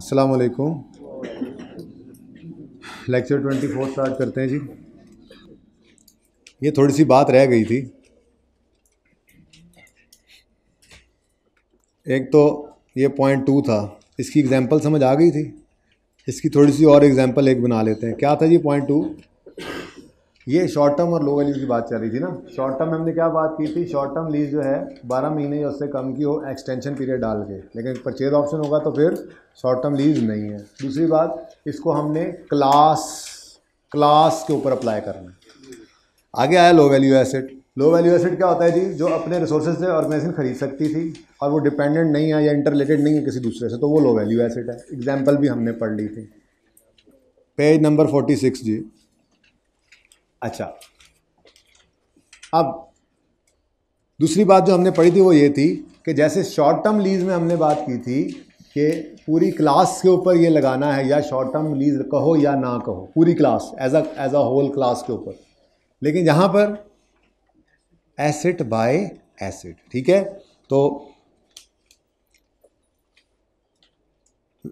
अस्सलाम वालेकुम। Lecture 24 start करते हैं जी। ये थोड़ी सी बात रह गई थी। एक तो ये पॉइंट 2 था, इसकी एग्जांपल समझ आ गई थी। इसकी थोड़ी सी और एग्जांपल एक बना लेते हैं। क्या था जी पॉइंट 2? ये शॉर्ट टर्म और लो वैल्यू की बात चल रही थी ना। शॉर्ट टर्म में हमने क्या बात की थी? शॉर्ट टर्म लीज जो है 12 महीने या उससे कम की हो एक्सटेंशन पीरियड डाल के, लेकिन परचेज ऑप्शन होगा तो फिर शॉर्ट टर्म लीज नहीं है। दूसरी बात, इसको हमने क्लास के ऊपर अप्लाई करना है। आगे आया लो वैल्यू एसेट। लो वैल्यू एसेट क्या होता है जी? जो अपने रिसोर्सेज से ऑर्गेनाइजेशन खरीद सकती थी और वो डिपेंडेंट नहीं है या इंटर रिलेटेड नहीं है किसी दूसरे से, तो वो लो वैल्यू एसेट है। एग्जाम्पल भी हमने पढ़ ली थी। पेज नंबर 46 जी। अच्छा, अब दूसरी बात जो हमने पढ़ी थी वो ये थी कि जैसे शॉर्ट टर्म लीज में हमने बात की थी कि पूरी क्लास के ऊपर ये लगाना है, या शॉर्ट टर्म लीज कहो या ना कहो, पूरी class as a whole class के ऊपर। लेकिन यहाँ पर एसेट बाय एसेट, ठीक है। तो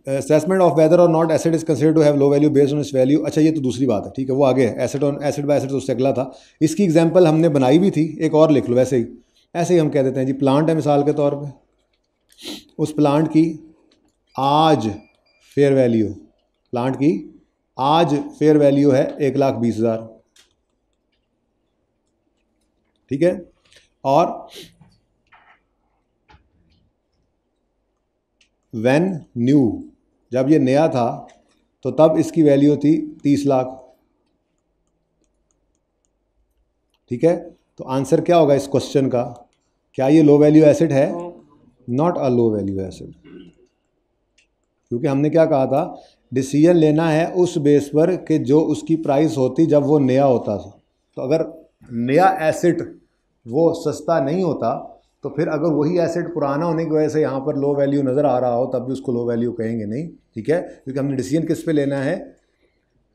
असेसमेंट ऑफ वेदर और not asset is considered to have low value based on its value. अच्छा, ये तो दूसरी बात है, ठीक है, वो आगे है। Asset on asset bye asset तो उससे अगला था। इसकी एग्जांपल हमने बनाई भी थी, एक और लिख लो वैसे ही। ऐसे ही हम कह देते हैं जी, प्लांट है मिसाल के तौर पे, उस प्लांट की आज फेयर वैल्यू, प्लांट की आज फेयर वैल्यू है 1,20,000, ठीक है। और व्हेन न्यू, जब ये नया था तो तब इसकी वैल्यू थी 30 लाख, ठीक है। तो आंसर क्या होगा इस क्वेश्चन का? क्या ये लो वैल्यू एसेट है? Not a low value asset, क्योंकि हमने क्या कहा था? डिसीजन लेना है उस बेस पर कि जो उसकी प्राइस होती जब वो नया होता था। तो अगर नया एसेट वो सस्ता नहीं होता तो फिर अगर वही एसेट पुराना होने की वजह से यहाँ पर लो वैल्यू नज़र आ रहा हो तब भी उसको लो वैल्यू कहेंगे नहीं, ठीक है। क्योंकि हमने डिसीजन किस पे लेना है?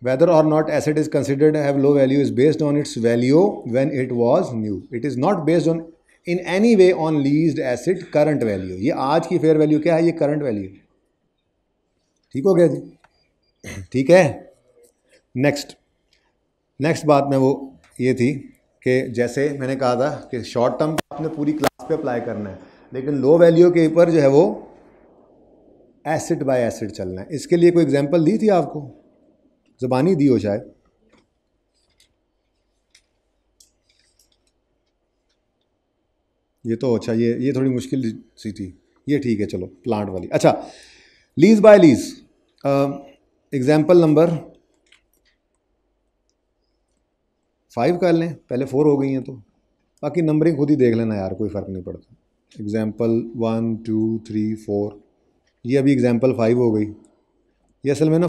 whether or not asset is considered have low value is based on its value when it was new. It is not based on in any way on leased asset current value. ये आज की fair value क्या है? ये current value. ठीक हो गया जी, ठीक है। नेक्स्ट बात में वो ये थी कि जैसे मैंने कहा था कि शॉर्ट टर्म आपने पूरी क्लास पे अप्लाई करना है, लेकिन लो वैल्यू के ऊपर जो है वो एसेट बाय एसेट चलना है। इसके लिए कोई एग्जांपल दी थी आपको? ज़बानी दी हो शायद। ये तो अच्छा, ये थोड़ी मुश्किल सी थी, ये ठीक है, चलो प्लांट वाली। अच्छा, lease by lease, example number 5 कर लें, पहले 4 हो गई हैं तो बाकी नंबरिंग खुद ही देख लेना यार, कोई फ़र्क नहीं पड़ता। एग्जाम्पल 1 2 3 4, ये अभी एग्जाम्पल 5 हो गई। ये असल में ना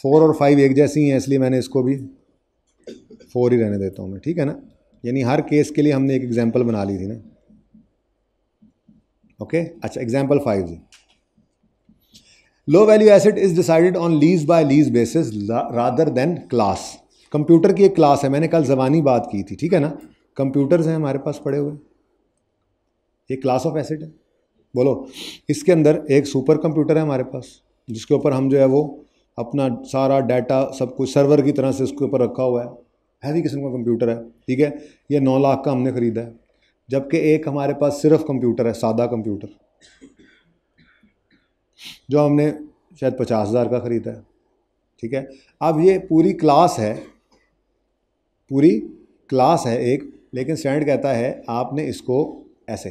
4 और 5 एक जैसी हैं, इसलिए मैंने इसको भी 4 ही रहने देता हूँ मैं, ठीक है ना। यानी हर केस के लिए हमने एक एग्जाम्पल बना ली थी ना। ओके, अच्छा, एग्जाम्पल 5 जी। Low value asset is decided on lease by lease basis rather than class. Computer की एक क्लास है, मैंने कल ज़बानी बात की थी, ठीक है ना। कंप्यूटर्स हैं हमारे पास पड़े हुए, एक क्लास ऑफ एसेट है। बोलो, इसके अंदर एक सुपर कंप्यूटर है हमारे पास, जिसके ऊपर हम जो है वो अपना सारा डाटा सब कुछ सर्वर की तरह से उसके ऊपर रखा हुआ है। हैवी किस्म का कंप्यूटर है, ठीक है। ये 9 लाख का हमने ख़रीदा है, जबकि एक हमारे पास सिर्फ कंप्यूटर है, सादा कंप्यूटर, जो हमने शायद 50,000 का ख़रीदा है, ठीक है। अब ये पूरी क्लास है एक, लेकिन स्टैंडर्ड कहता है आपने इसको ऐसे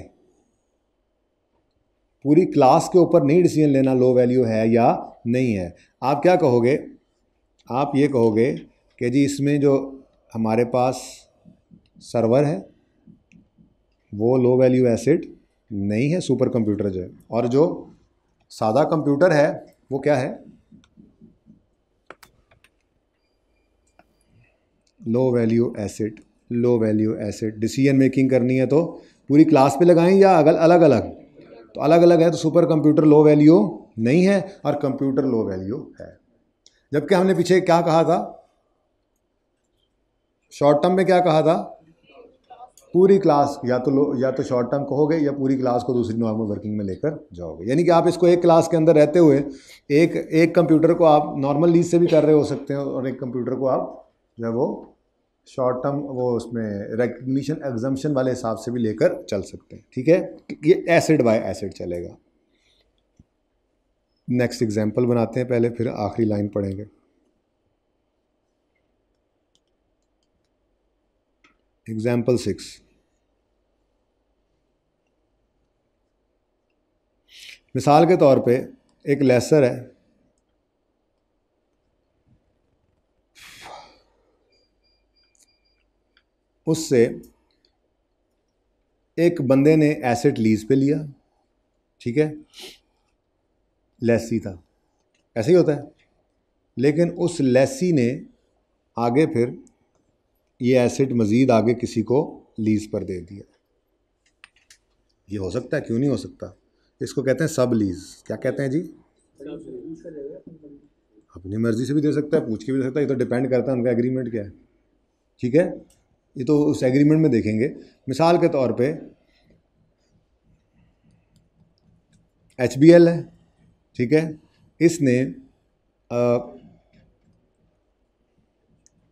पूरी क्लास के ऊपर नहीं डिसीजन लेना लो वैल्यू है या नहीं है। आप क्या कहोगे? आप ये कहोगे कि जी इसमें जो हमारे पास सर्वर है वो लो वैल्यू एसेट नहीं है, सुपर कंप्यूटर जो है, और जो सादा कंप्यूटर है वो क्या है? लो वैल्यू एसेट। लो वैल्यू एसेट डिसीजन मेकिंग करनी है तो पूरी क्लास पे लगाएं या अलग अलग? तो अलग अलग है तो सुपर कंप्यूटर लो वैल्यू नहीं है और कंप्यूटर लो वैल्यू है। जबकि हमने पीछे क्या कहा था? शॉर्ट टर्म में क्या कहा था? पूरी क्लास या तो शॉर्ट टर्म कहोगे या पूरी क्लास को दूसरी नॉर्मल वर्किंग में लेकर जाओगे। यानी कि आप इसको एक क्लास के अंदर रहते हुए एक कंप्यूटर को आप नॉर्मल लीज से भी कर रहे हो सकते हैं और एक कंप्यूटर को आप जो है वो शॉर्ट टर्म वो उसमें रिकग्निशन एग्जम्पशन वाले हिसाब से भी लेकर चल सकते हैं। ठीक है, ये एसिड बाय एसिड चलेगा। नेक्स्ट एग्जांपल बनाते हैं पहले, फिर आखिरी लाइन पढ़ेंगे। एग्जाम्पल 6, मिसाल के तौर पे एक लेसर है, उससे एक बंदे ने एसेट लीज पे लिया, ठीक है, लेसी था, ऐसे ही होता है। लेकिन उस लेसी ने आगे फिर ये एसेट मज़ीद आगे किसी को लीज पर दे दिया। ये हो सकता है, क्यों नहीं हो सकता? इसको कहते हैं सब लीज। क्या कहते हैं जी? अपनी मर्जी से भी दे सकता है, पूछ के भी दे सकता है, ये तो डिपेंड करता है उनका एग्रीमेंट क्या है। ठीक है, ये तो उस एग्रीमेंट में देखेंगे। मिसाल के तौर पे HBL है, ठीक है, इसने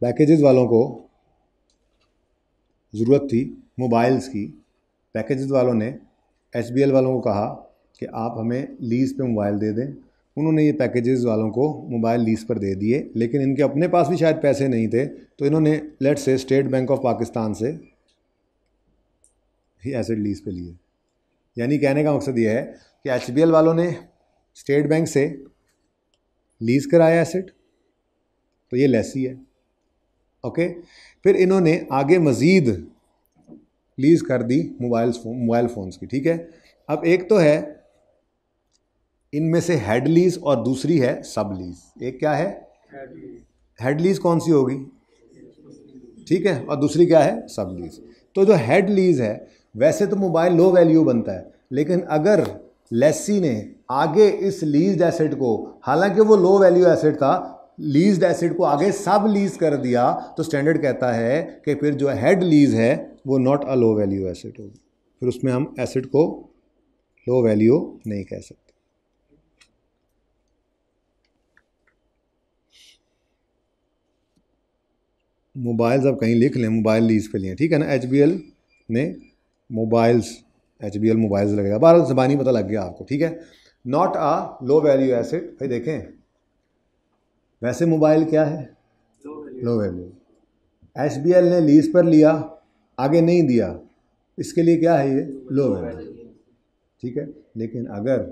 पैकेजेस वालों को ज़रूरत थी मोबाइल्स की। पैकेजेस वालों ने HBL वालों को कहा कि आप हमें लीज़ पे मोबाइल दे दें। उन्होंने ये पैकेजेस वालों को मोबाइल लीज़ पर दे दिए, लेकिन इनके अपने पास भी शायद पैसे नहीं थे, तो इन्होंने लेट से स्टेट बैंक ऑफ पाकिस्तान से ही एसेट लीज़ पे लिए। यानी कहने का मकसद ये है कि HBL वालों ने स्टेट बैंक से लीज़ कराया एसेट, तो ये लेसी है। ओके, फिर इन्होंने आगे मज़ीद लीज़ कर दी मोबाइल फ़ोन्स की। ठीक है, अब एक तो है इनमें से हेड लीज़ और दूसरी है सब लीज़। एक क्या है? हेड लीज़ कौन सी होगी? ठीक है, और दूसरी क्या है? सब लीज़। तो जो हेड लीज़ है, वैसे तो मोबाइल लो वैल्यू बनता है, लेकिन अगर लेसी ने आगे इस लीज्ड एसेट को, हालांकि वो लो वैल्यू एसेट था, लीज्ड एसेट को आगे सब लीज कर दिया, तो स्टैंडर्ड कहता है कि फिर जो हेड लीज है वो not a low value asset होगी। फिर उसमें हम एसेट को लो वैल्यू नहीं कह सकते। मोबाइल्स अब कहीं लिख लें, मोबाइल लीज पे लिए, ठीक है ना। HBL ने मोबाइल्स, HBL मोबाइल्स लगेगा, 12 ज़बानी पता लग गया आपको। ठीक है, not a low value asset. भाई देखें, वैसे मोबाइल क्या है? Low value. HBL ने लीज पर लिया, आगे नहीं दिया, इसके लिए क्या है? ये लो वैल्यू। ठीक है, लेकिन अगर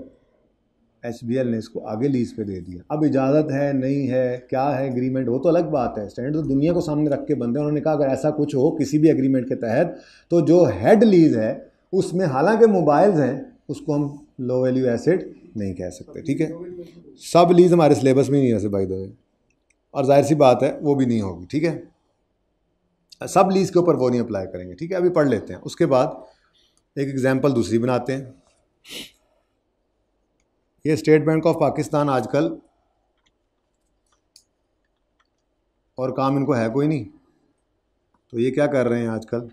HBL ने इसको आगे लीज पे दे दिया, अब इजाज़त है नहीं है, क्या है एग्रीमेंट, वो तो अलग बात है। स्टैंडर्ड तो दुनिया को सामने रख के बंदे, उन्होंने कहा अगर ऐसा कुछ हो किसी भी एग्रीमेंट के तहत, तो जो हेड लीज है उसमें हालांकि मोबाइल्स हैं, उसको हम लो वैल्यू एसेट नहीं कह सकते। ठीक है, सब लीज हमारे सिलेबस में नहीं है वैसे बाय द वे, और जाहिर सी बात है वो भी नहीं होगी। ठीक है, सब लीज के ऊपर वो नहीं अप्लाई करेंगे। ठीक है, अभी पढ़ लेते हैं, उसके बाद एक एग्जांपल दूसरी बनाते हैं। ये स्टेट बैंक ऑफ पाकिस्तान आजकल, और काम इनको है कोई नहीं, तो ये क्या कर रहे हैं आजकल?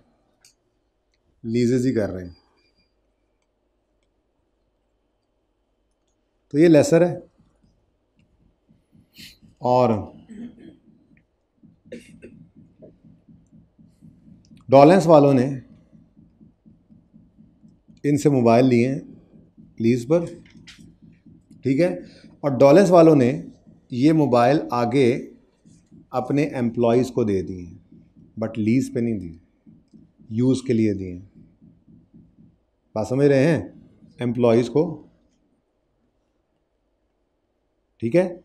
लीजेस ही कर रहे हैं। तो ये लेसर है, और डॉलेंस वालों ने इनसे मोबाइल लिए लीज पर। ठीक है, और डॉलेंस वालों ने ये मोबाइल आगे अपने एम्प्लॉयज़ को दे दिए, बट लीज पे नहीं दिए, यूज़ के लिए दिए। बात समझ रहे हैं? एम्प्लॉयज़ को। ठीक है,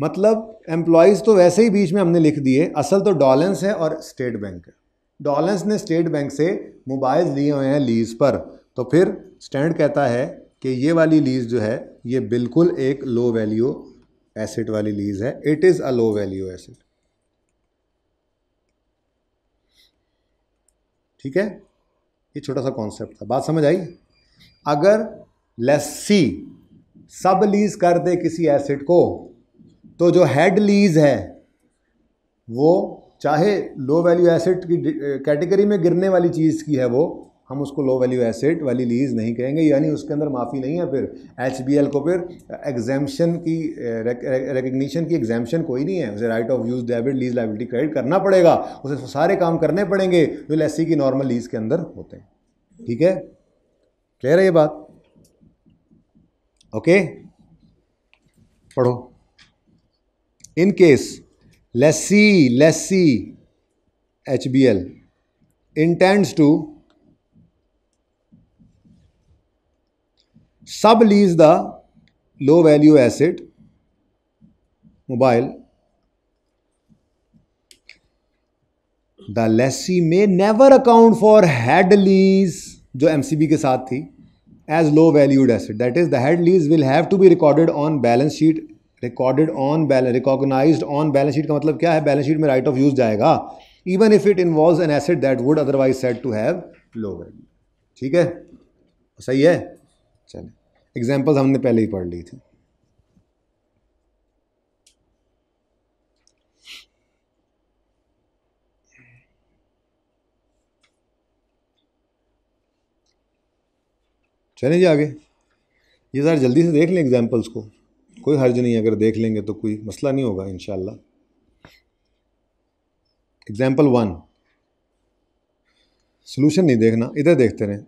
मतलब एम्प्लॉयज़ तो वैसे ही बीच में हमने लिख दिए, असल तो डॉलेंस है और स्टेट बैंक है। डॉलेंस ने स्टेट बैंक से मोबाइल लिए हुए हैं लीज पर, तो फिर स्टैंडर्ड कहता है कि ये वाली लीज जो है ये बिल्कुल एक लो वैल्यू एसेट वाली लीज है। It is a low value asset. ठीक है, ये छोटा सा कॉन्सेप्ट था, बात समझ आई? अगर लेसी सब लीज कर दे किसी एसेट को, तो जो हेड लीज है वो चाहे लो वैल्यू एसेट की कैटेगरी में गिरने वाली चीज़ की है वो, हम उसको लो वैल्यू एसेट वाली लीज़ नहीं कहेंगे, यानी उसके अंदर माफ़ी नहीं है। फिर HBL को फिर एग्जाम्शन की रिकग्निशन की एग्जाम्शन कोई नहीं है, उसे right of use debit lease liability credit करना पड़ेगा, उसे सारे काम करने पड़ेंगे जो लेसी की नॉर्मल लीज़ के अंदर होते हैं। ठीक है, क्लियर है ये बात? ओके, पढ़ो। In case lessee HBL intends to sublease the low value asset mobile, the lessee may never account for head lease जो MCB के साथ थी as low valued asset, that is the head lease will have to be recorded on balance sheet, recognized on balance sheet का मतलब क्या है, balance sheet में right off use जाएगा, even if it involves an asset that would otherwise said to have low value। ठीक है, सही है? चलिए, एग्जाम्पल्स हमने पहले ही पढ़ ली थी। चलें जी आगे। ये ज़रा जल्दी से देख लें एग्जाम्पल्स को, कोई हर्ज नहीं, अगर देख लेंगे तो कोई मसला नहीं होगा इंशाल्लाह। एग्जाम्पल 1, सोल्यूशन नहीं देखना, इधर देखते रहें।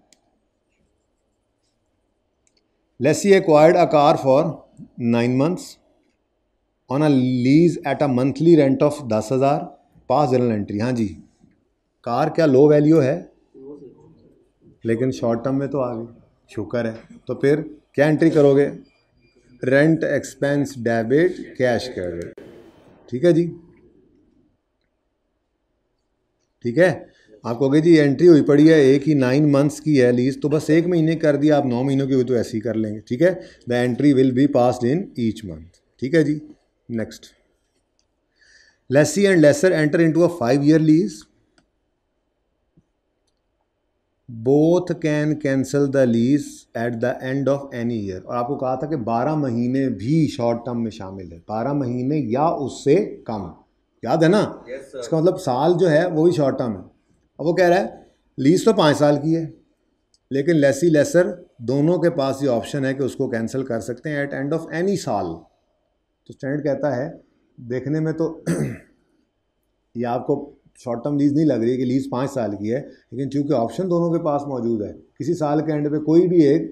Lessee acquired a car for 9 months on a lease at a monthly rent of 10,000, pass journal entry. हाँ जी, कार क्या लो वैल्यू है, लेकिन शॉर्ट टर्म में तो आ गई, शुक्र है। तो फिर क्या एंट्री करोगे, rent expense debit cash credit. ठीक है जी, ठीक है। आप कहोगे जी एंट्री हुई पड़ी है, एक ही 9 months की है लीज, तो बस 1 महीने कर दिया, आप 9 महीनों की हुई तो ऐसे ही कर लेंगे। ठीक है, the entry will be passed in each month. ठीक है जी, next. Lessee and lessor enter into a 5-year lease, both can cancel the lease at the end of any year. और आपको कहा था कि 12 महीने भी शॉर्ट टर्म में शामिल है, 12 महीने या उससे कम, याद है ना? इसका मतलब साल जो है वो भी शॉर्ट टर्म है। अब वो कह रहा है लीज तो 5 साल की है, लेकिन लेसी लेसर दोनों के पास ये ऑप्शन है कि उसको कैंसिल कर सकते हैं एट एंड ऑफ एनी साल। तो स्टैंडर्ड कहता है, देखने में तो ये आपको शॉर्ट टर्म लीज नहीं लग रही है कि लीज 5 साल की है, लेकिन चूंकि ऑप्शन दोनों के पास मौजूद है, किसी साल के एंड पे कोई भी एक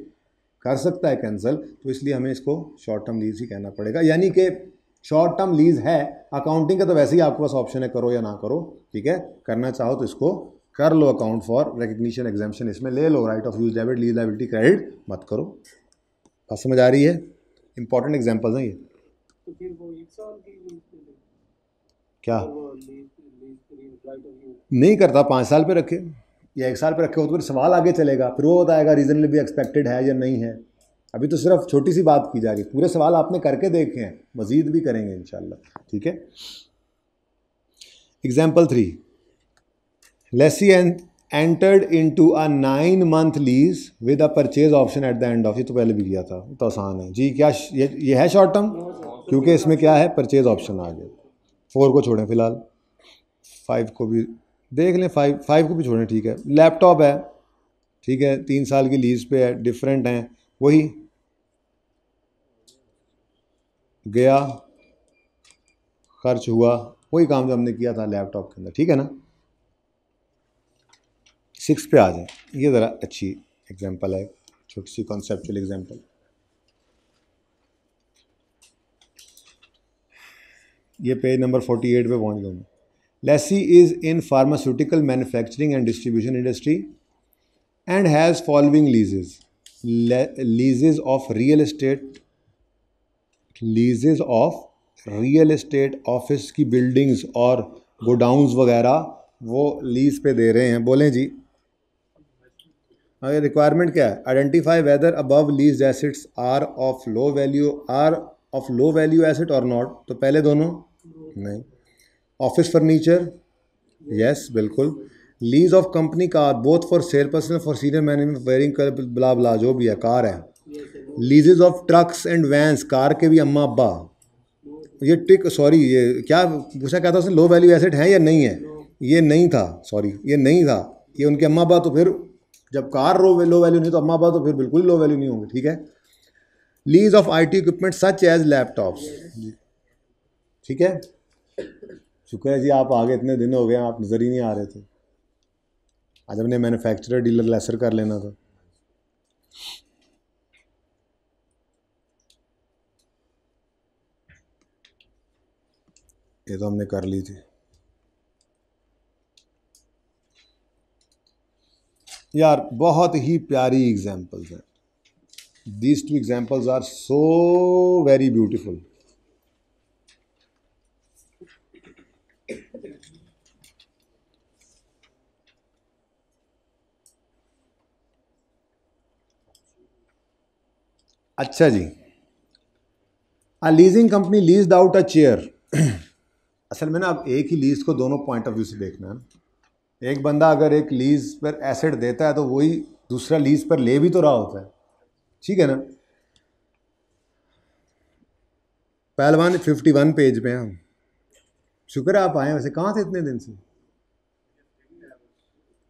कर सकता है कैंसिल, तो इसलिए हमें इसको शॉर्ट टर्म लीज ही कहना पड़ेगा। यानी कि शॉर्ट टर्म लीज है, अकाउंटिंग का तो वैसे ही आपके पास ऑप्शन है करो या ना करो। ठीक है, करना चाहो तो इसको कर लो, अकाउंट फॉर रिकग्निशन एग्जाम्पशन इसमें ले लो, write off use debit lease liability credit मत करो। बात समझ आ रही है? इंपॉर्टेंट एग्जाम्पल्स हैं ये। तो फिर वो 1 साल की क्या नहीं नहीं करता, 5 साल पे रखे या 1 साल पे रखे हो तो फिर सवाल आगे चलेगा, फिर वो बताएगा रीजनली एक्सपेक्टेड है या नहीं है। अभी तो सिर्फ छोटी सी बात की जा रही, पूरे सवाल आपने करके देखे हैं, मजीद भी करेंगे इंशाल्लाह। ठीक है, example 3, lessee entered into a 9 month lease with a purchase option at the end of. ये तो पहले भी किया था, तो आसान है जी। क्या ये है शॉर्ट टर्म? क्योंकि इसमें क्या है, परचेज ऑप्शन आ गया। 4 को छोड़ें फिलहाल, 5 को भी देख लें, 5 को भी छोड़ें। ठीक है, लैपटॉप है, ठीक है, 3 साल की लीज पे है, डिफरेंट हैं, वही गया खर्च हुआ, वही काम जो हमने किया था लैपटॉप के अंदर। ठीक है ना, 6 पे आ जाए। ये ज़रा अच्छी एग्जांपल है, छोटी सी कॉन्सेप्चुअल एग्जांपल। ये पेज नंबर 48 पे पहुंच गया। Lessee is in pharmaceutical manufacturing and distribution industry and has following leases, leases of real estate, leases of real estate, office की बिल्डिंग्स और गोडाउन्स वगैरह वो लीज पे दे रहे हैं। बोलें जी, अगर रिक्वायरमेंट क्या है, identify whether above lease assets are of low value asset और नॉट। तो पहले दोनों नहीं। ऑफिस फर्नीचर, यस बिल्कुल। Lease of company car both for sale personal for senior management wearing blah blah, जो भी है कार है। Leases of trucks and vans, car के भी अम्मा अब्बा, ये टिक सॉरी ये क्या पूछा क्या था उसने, लो वैल्यू एसेट है या नहीं है? ये नहीं था, सॉरी ये नहीं था, ये उनके अम्मा अब्बा, तो फिर जब कार लो वैल्यू नहीं तो अम्मा अब्बा तो फिर बिल्कुल लो वैल्यू नहीं होंगे, ठीक है। Lease of IT equipment such as laptops, ठीक है। शुक्र है जी आप आगे, इतने दिन हो गए आप नज़र ही नहीं आ रहे थे। आज हमने मैन्युफैक्चरर डीलर लेसर कर लेना था। ये तो हमने कर ली थी यार, बहुत ही प्यारी एग्जाम्पल्स हैं। These 2 examples are so very beautiful. अच्छा जी, a leasing company leased out a chair. असल में ना अब एक ही लीज को दोनों पॉइंट ऑफ व्यू से देखना है। एक बंदा अगर एक लीज पर एसेट देता है तो वही दूसरा लीज पर ले भी तो रहा होता है, ठीक है ना। पहलवान 51 पेज पे हैं हम। शुक्र है आप आए, वैसे कहाँ थे इतने दिन से?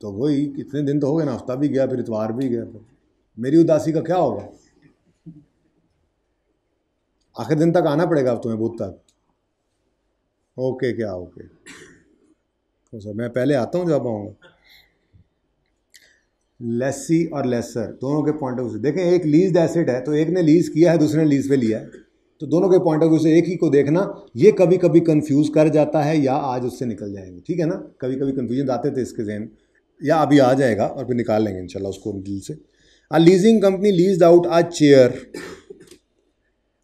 तो वही कितने दिन तो हो गए ना, हफ्ता भी गया फिर इतवार भी गया, फिर मेरी उदासी का क्या होगा? आखिर दिन तक आना पड़ेगा अब तुम्हें, बुध तक। ओके क्या ओके, तो सर मैं पहले आता हूँ जब आऊँगा। लेसी और लेसर दोनों के पॉइंट ऑफ व्यू से देखें, एक लीज्ड एसेट है तो एक ने लीज किया है, दूसरे ने लीज पे लिया है, तो दोनों के पॉइंट ऑफ व्यू से एक ही को देखना। ये कभी कभी कंफ्यूज कर जाता है, या आज उससे निकल जाएंगे, ठीक है ना। कभी कभी कंफ्यूजन आते थे इसके जहन, या अभी आ जाएगा और फिर निकाल लेंगे इंशाल्लाह उसको दिल से। A leasing company leased out a chair.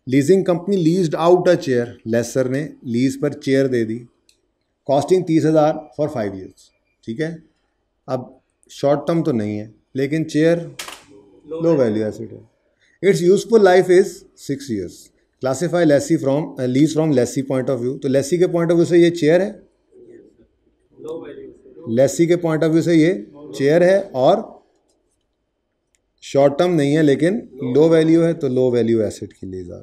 Leasing company leased out a chair, lessor ने लीज पर चेयर दे दी, कॉस्टिंग 30,000 फॉर 5 ईयर्स, ठीक है। अब शॉर्ट टर्म तो नहीं है, लेकिन चेयर लो वैल्यू एसेट है। Its useful life is 6 years. Classify lessee from lease from lessee point of view, तो लेसी के पॉइंट ऑफ व्यू से ये चेयर है, लेसी के पॉइंट ऑफ व्यू से ये चेयर है, और शॉर्ट टर्म नहीं है लेकिन लो वैल्यू है, तो लो वैल्यू एसेट की लीज आ,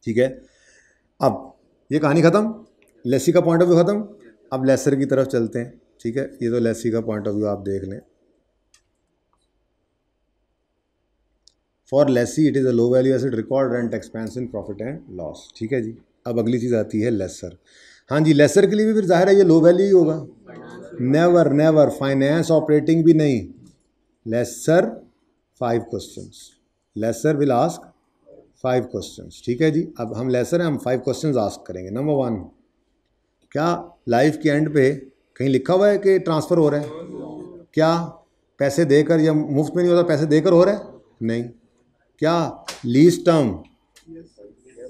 ठीक है। अब ये कहानी ख़त्म, लेसी का पॉइंट ऑफ व्यू ख़त्म। अब लेसर की तरफ चलते हैं, ठीक है। ये तो लेसी का पॉइंट ऑफ व्यू आप देख लें। For lessee it is a low value asset, record rent expense in profit and loss, ठीक है जी। अब अगली चीज़ आती है लेसर। हाँ जी, लेसर के लिए भी फिर जाहिर है ये लो वैल्यू ही होगा। नेवर नेवर, फाइनेंस ऑपरेटिंग भी नहीं। Lessor 5 questions, lessor will ask 5 questions, ठीक है जी। अब हम लेसर हैं, हम 5 क्वेश्चंस आस्क करेंगे। नंबर 1, क्या लाइफ के एंड पे कहीं लिखा हुआ है कि ट्रांसफ़र हो रहा है? क्या पैसे देकर या मुफ्त में नहीं होता, पैसे देकर हो रहा है? नहीं। क्या लीज टर्म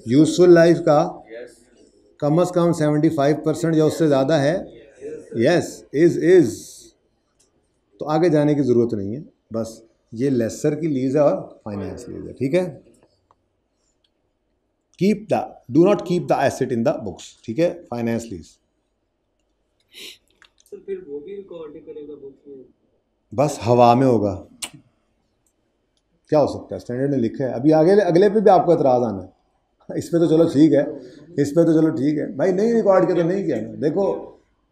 यूजफुल लाइफ का कम से कम 75% या उससे ज़्यादा है? Yes, is. तो आगे जाने की ज़रूरत नहीं है, बस ये लेसर की लीज है और फाइनेंस लीज है, ठीक है। Do not keep the asset in the books, ठीक है, फाइनेंस लीज। तो फिर वो भी रिकॉर्ड करेगा बुक्स में? बस हवा में होगा, क्या हो सकता है, स्टैंडर्ड ने लिखा है। अभी आगे अगले पे भी आपको एतराज़ आना है, इस पे तो चलो ठीक है, इस पे तो चलो ठीक है भाई, नहीं रिकॉर्ड किया तो नहीं किया ना। देखो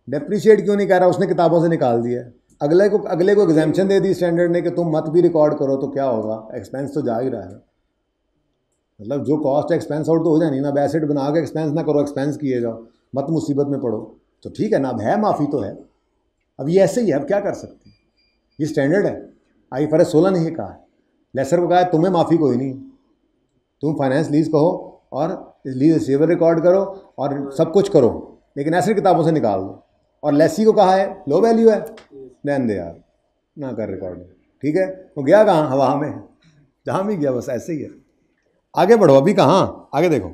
डेप्रिशिएट क्यों नहीं कह रहा, उसने किताबों से निकाल दिया है। अगले को एग्जाम्पशन दे दी स्टैंडर्ड ने कि तुम मत भी रिकॉर्ड करो, तो क्या होगा, एक्सपेंस तो जा ही रहा है। मतलब जो कॉस्ट एक्सपेंस आउट तो हो जानी ना। अब एसेट बना के एक्सपेंस ना करो, एक्सपेंस किए जाओ, मत मुसीबत में पड़ो, तो ठीक है ना। अब है माफ़ी तो है, अब ये ऐसे ही है, अब क्या कर सकते हैं, ये स्टैंडर्ड है। IFRS 16 नहीं कहा है, लेसर को कहा है तुम्हें माफ़ी कोई नहीं, तुम फाइनेंस लीज कहो और लीज रिसीवर रिकॉर्ड करो और सब कुछ करो, लेकिन एसेट किताबों से निकाल दो। और लेसी को कहा है लो वैल्यू है, रहने दे यार, ना कर रिकॉर्ड, ठीक है। वो गया कहाँ, हवा में, जहाँ भी गया बस ऐसे ही है। आगे बढ़ो, अभी कहाँ, आगे देखो,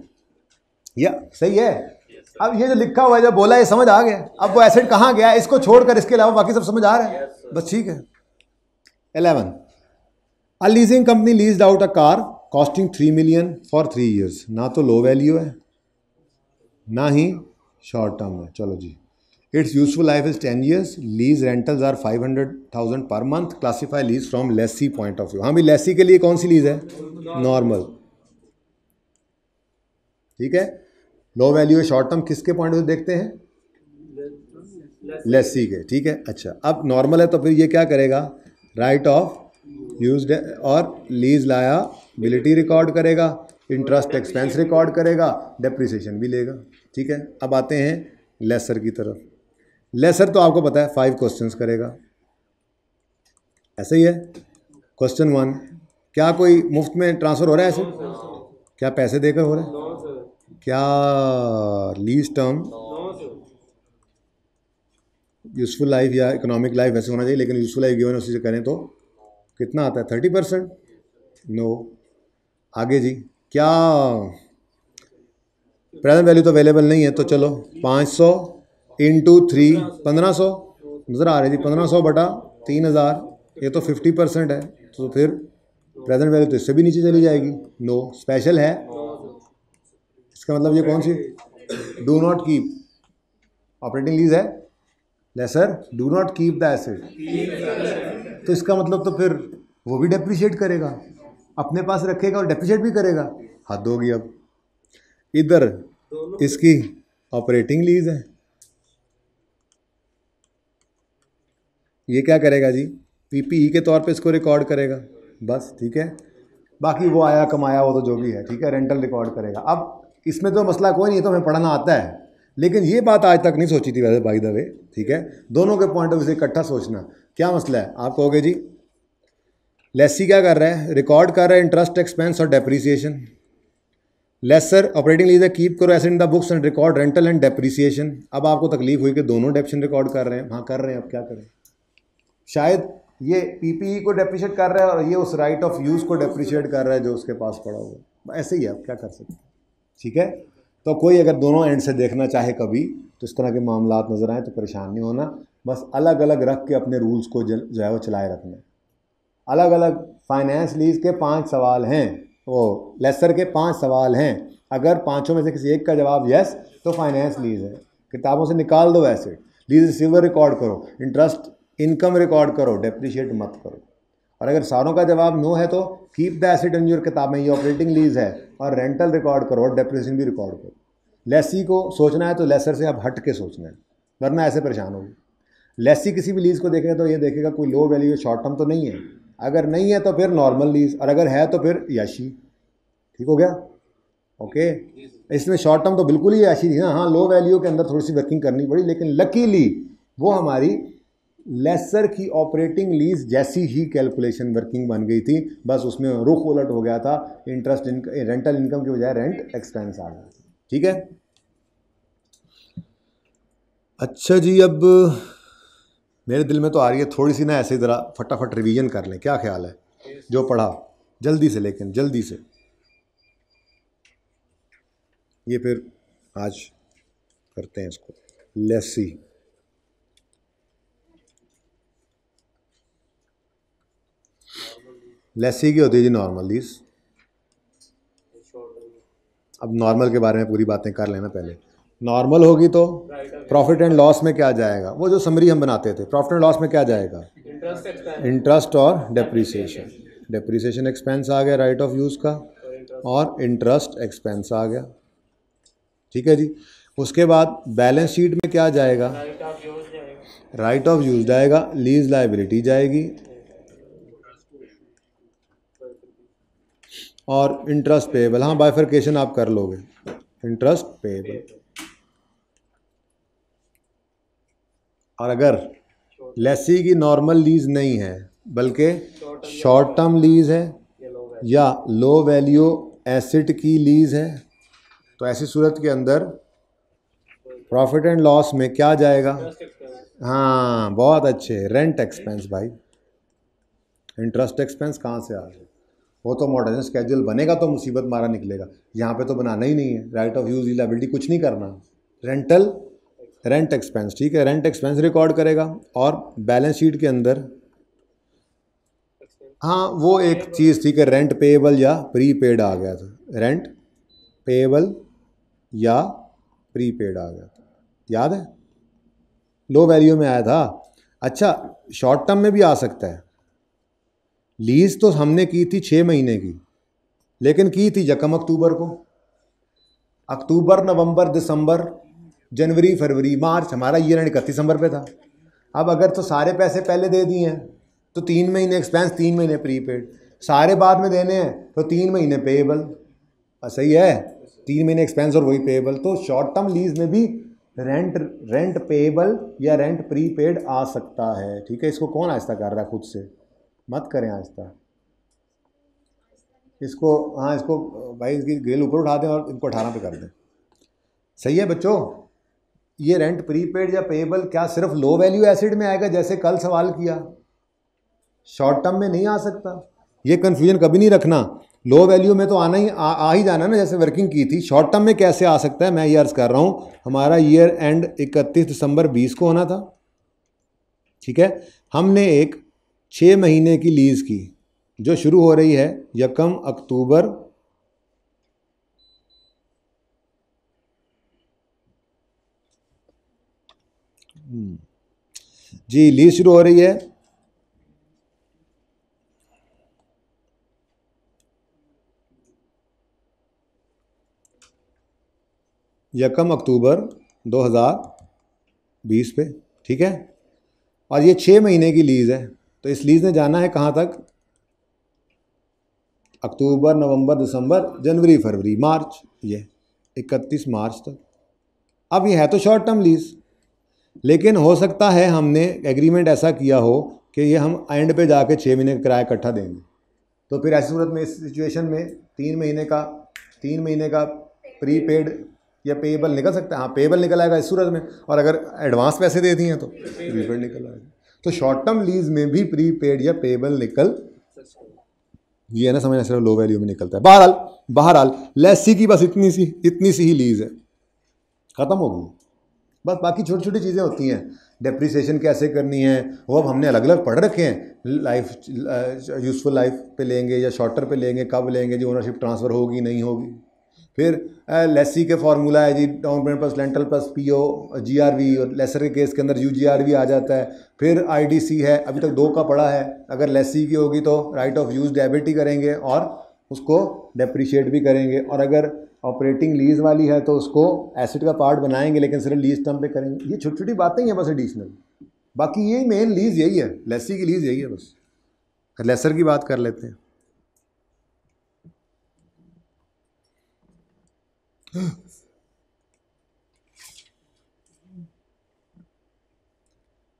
ये सही है। अब ये जो लिखा हुआ है, जो बोला है, समझ आ गया। अब वो एसेट कहाँ गया, इसको छोड़कर इसके अलावा बाकी सब समझ आ रहा है, बस ठीक है। 11, a leasing company leased out a car costing 3 million for 3 years. ना तो लो वैल्यू है ना ही शॉर्ट टर्म है। चलो जी, its useful life is 10 years, lease rentals are 500,000 per month, classify lease from lessee point of view. हाँ भाई, लेसी के लिए कौन सी लीज है, नॉर्मल, ठीक है। लो वैल्यू शॉर्ट टर्म किसके पॉइंट से देखते हैं? लेसी के, ठीक है। अच्छा, अब नॉर्मल है तो फिर ये क्या करेगा? राइट ऑफ यूज और लीज लायबिलिटी रिकॉर्ड करेगा, इंटरेस्ट एक्सपेंस रिकॉर्ड करेगा, डेप्रिसिएशन भी लेगा, ठीक है। अब आते हैं लेसर की तरफ। लेसर तो आपको पता है 5 क्वेश्चंस करेगा, ऐसे ही है। क्वेश्चन 1, क्या कोई मुफ्त में ट्रांसफ़र हो रहा है ऐसे? क्या पैसे देकर हो रहा है? क्या लीज टर्म यूजफुल लाइफ या इकोनॉमिक लाइफ वैसे होना चाहिए, लेकिन यूजफुल लाइफ गिवन उसी से करें तो कितना आता है? 30%? नो। आगे जी, क्या प्रेजेंट वैल्यू तो अवेलेबल नहीं है, तो चलो 500 इंटू 3 1500 नज़र आ रही थी, 1500 बटा 3000, ये तो 50% है, तो फिर प्रेजेंट वैल्यू तो इससे भी नीचे चली जाएगी। नो। स्पेशल है, इसका मतलब ये कौन सी? Do not keep, operating lease है। Lessor do not keep the asset, तो इसका मतलब तो फिर वो भी डेप्रिशिएट करेगा, अपने पास रखेगा और डेप्रिशिएट भी करेगा। हद होगी। अब इधर इसकी ऑपरेटिंग लीज है, ये क्या करेगा जी? पीपीई के तौर पे इसको रिकॉर्ड करेगा, बस, ठीक है। बाकी वो आया कमाया वो तो जो भी है, ठीक है, रेंटल रिकॉर्ड करेगा। अब इसमें तो मसला कोई नहीं है, तो हमें पढ़ना आता है, लेकिन ये बात आज तक नहीं सोची थी वैसे, बाय द वे, ठीक है। दोनों के पॉइंट ऑफ व्यू से इकट्ठा सोचना। क्या मसला है? आप कहोगे जी लेसी क्या कर रहा है? रिकॉर्ड कर रहा है इंटरेस्ट एक्सपेंस और डेप्रिसिएशन। लेसर ऑपरेटिंग लीज है, कीप करो asset in the books and record rental and depreciation. अब आपको तकलीफ हुई कि दोनों डेप्शन रिकॉर्ड कर रहे हैं। हाँ कर रहे हैं, अब क्या करें? शायद ये पीपीई को डेप्रिशिएट कर रहा है और ये उस राइट ऑफ यूज़ को डेप्रिशिएट कर रहा है जो उसके पास पड़ा हुआ, ऐसे ही है, आप क्या कर सकते हैं, ठीक है। तो कोई अगर दोनों एंड से देखना चाहे कभी तो इस तरह के मामलात नज़र आए तो परेशान नहीं होना, बस अलग अलग रख के अपने रूल्स को जो है वो चलाए रखना। अलग अलग फाइनेंस लीज के 5 सवाल हैं, वो लेसर के 5 सवाल हैं, अगर पाँचों में से किसी एक का जवाब यस तो फाइनेंस लीज है, किताबों से निकाल दो एसेट। लीज रिसीवर रिकॉर्ड करो, इंटरेस्ट इनकम रिकॉर्ड करो, डेप्रिशिएट मत करो। और अगर सारों का जवाब नो है तो keep the asset in your किताब में, ये ऑपरेटिंग लीज है, और रेंटल रिकॉर्ड करो और डेप्रिसिएशन भी रिकॉर्ड करो। लेसी को सोचना है तो लेसर से अब हट के सोचना है, वरना ऐसे परेशान होगी। लेसी किसी भी लीज को देखेगा तो ये देखेगा कोई लो वैल्यू शॉर्ट टर्म तो नहीं है, अगर नहीं है तो फिर नॉर्मल लीज, और अगर है तो फिर याशी। ठीक हो गया? ओके। इसमें शॉर्ट टर्म तो बिल्कुल ही याशी थी ना। हाँ, लो वैल्यू के अंदर थोड़ी सी वर्किंग करनी पड़ी, लेकिन लकीली वो हमारी लेसर की ऑपरेटिंग लीज जैसी ही कैलकुलेशन वर्किंग बन गई थी, बस उसमें रुख उलट हो गया था, इंटरेस्ट रेंटल इनकम की बजाय रेंट एक्सपेंस आ गया। ठीक है। अच्छा जी, अब मेरे दिल में तो आ रही है थोड़ी सी ना, ऐसे ज़रा फटाफट रिवीजन कर लें, क्या ख्याल है? जो पढ़ा जल्दी से, लेकिन जल्दी से, ये फिर आज करते हैं इसको। लेसी, लेसी की होती है जी नॉर्मल लीज। अब नॉर्मल के बारे में पूरी बातें कर लेना पहले। नॉर्मल होगी तो प्रॉफिट एंड लॉस में क्या जाएगा? वो जो समरी हम बनाते थे, प्रॉफिट एंड लॉस में क्या जाएगा? इंटरेस्ट और डेप्रिसिएशन। डेप्रिसिएशन एक्सपेंस आ गया राइट ऑफ यूज़ का, और इंटरेस्ट एक्सपेंस आ गया। ठीक है जी। उसके बाद बैलेंस शीट में क्या जाएगा? राइट ऑफ यूज जाएगा, लीज लायबिलिटी जाएगी, और इंटरेस्ट पेएबल। हाँ, बाइफर्केशन आप कर लोगे, इंटरेस्ट पेएबल। और अगर लेसी की नॉर्मल लीज नहीं है बल्कि शॉर्ट टर्म लीज है या लो वैल्यू एसेट की लीज है, तो ऐसी सूरत के अंदर प्रॉफिट एंड लॉस में क्या जाएगा? हाँ, बहुत अच्छे, रेंट एक्सपेंस। भाई इंटरेस्ट एक्सपेंस कहाँ से आ गया? वो तो मॉडर्न स्केड्यूल बनेगा तो मुसीबत मारा निकलेगा, यहाँ पे तो बनाना ही नहीं है। राइट ऑफ यूज लायबिलिटी कुछ नहीं करना, रेंटल रेंट एक्सपेंस। ठीक है, रेंट एक्सपेंस रिकॉर्ड करेगा, और बैलेंस शीट के अंदर हाँ वो एक चीज़ थी कि रेंट पेएबल या प्रीपेड आ गया था, रेंट पेएबल या प्रीपेड आ गया था, याद है? लो वैल्यू में आया था। अच्छा, शॉर्ट टर्म में भी आ सकता है। लीज तो हमने की थी 6 महीने की, लेकिन की थी 1 अक्टूबर को। अक्टूबर, नवंबर, दिसंबर, जनवरी, फरवरी, मार्च, हमारा ईयर एंड 31 दिसंबर पे था। अब अगर तो सारे पैसे पहले दे दिए हैं तो 3 महीने एक्सपेंस, 3 महीने प्रीपेड, सारे बाद में देने हैं तो 3 महीने पेएबल। सही है, 3 महीने एक्सपेंस और वही पेएबल। तो शॉर्ट टर्म लीज में भी रेंट पेएबल या रेंट प्रीपेड आ सकता है। ठीक है, इसको कौन आहिस्ता कर रहा है? खुद से मत करें आहिस्ता इसको। हाँ, इसको भाई इसकी ग्रिल ऊपर उठा दें और इनको 18 पे कर दें। सही है बच्चों, ये रेंट प्रीपेड या पेएबल क्या सिर्फ लो वैल्यू एसिड में आएगा जैसे कल सवाल किया? शॉर्ट टर्म में नहीं आ सकता। ये कन्फ्यूजन कभी नहीं रखना, लो वैल्यू में तो आना ही आ ही जाना ना, जैसे वर्किंग की थी। शॉर्ट टर्म में कैसे आ सकता है, मैं ये अर्ज कर रहा हूँ। हमारा ईयर एंड 31 दिसंबर 20 को होना था। ठीक है, हमने एक 6 महीने की लीज की जो शुरू हो रही है 1 अक्टूबर जी, लीज शुरू हो रही है 1 अक्टूबर 2020 पे। ठीक है, और ये 6 महीने की लीज है, तो इस लीज ने जाना है कहाँ तक? अक्टूबर, नवंबर, दिसंबर, जनवरी, फरवरी, मार्च, ये 31 मार्च तक। अब ये है तो शॉर्ट टर्म लीज, लेकिन हो सकता है हमने एग्रीमेंट ऐसा किया हो कि ये हम एंड पे जाके 6 महीने का किराया इकट्ठा देंगे। तो फिर ऐसी सूरत में, इस सिचुएशन में 3 महीने का प्रीपेड या पेएबल निकल सकता है। हाँ, पेएबल निकल आएगा इस सूरत में, और अगर एडवांस पैसे दे दिए हैं तो प्रीपेड निकल आएगा। तो शॉर्ट टर्म लीज में भी प्रीपेड या पेएबल निकल, ये है ना समझना, सिर्फ लो वैल्यू में निकलता है। बहरहाल लेसी की बस इतनी सी ही लीज है, खत्म हो गई। बस बाकी छोटी छोटी चीज़ें होती हैं, डेप्रिसिएशन कैसे करनी है वो अब हमने अलग अलग पढ़ रखे हैं। लाइफ यूज़फुल लाइफ पे लेंगे या शॉर्टर पे लेंगे, कब लेंगे, जी ओनरशिप ट्रांसफ़र होगी नहीं होगी। फिर लेसी के फार्मूला है जी, down payment plus rental plus PO GRV, और लेसर के केस के अंदर यूजीआरवी आ जाता है। फिर आईडीसी है, अभी तक 2 का पड़ा है। अगर लेसी की होगी तो राइट ऑफ यूज़ डेबिट ही करेंगे और उसको डेप्रिशिएट भी करेंगे, और अगर ऑपरेटिंग लीज वाली है तो उसको एसेट का पार्ट बनाएंगे, लेकिन सिर्फ लीज टर्म पे करेंगे। ये छोटी छोटी बातें ही हैं बस एडिशनल, बाकी ये मेन लीज यही है, लेसी की लीज यही है बस। लेसर की बात कर लेते हैं।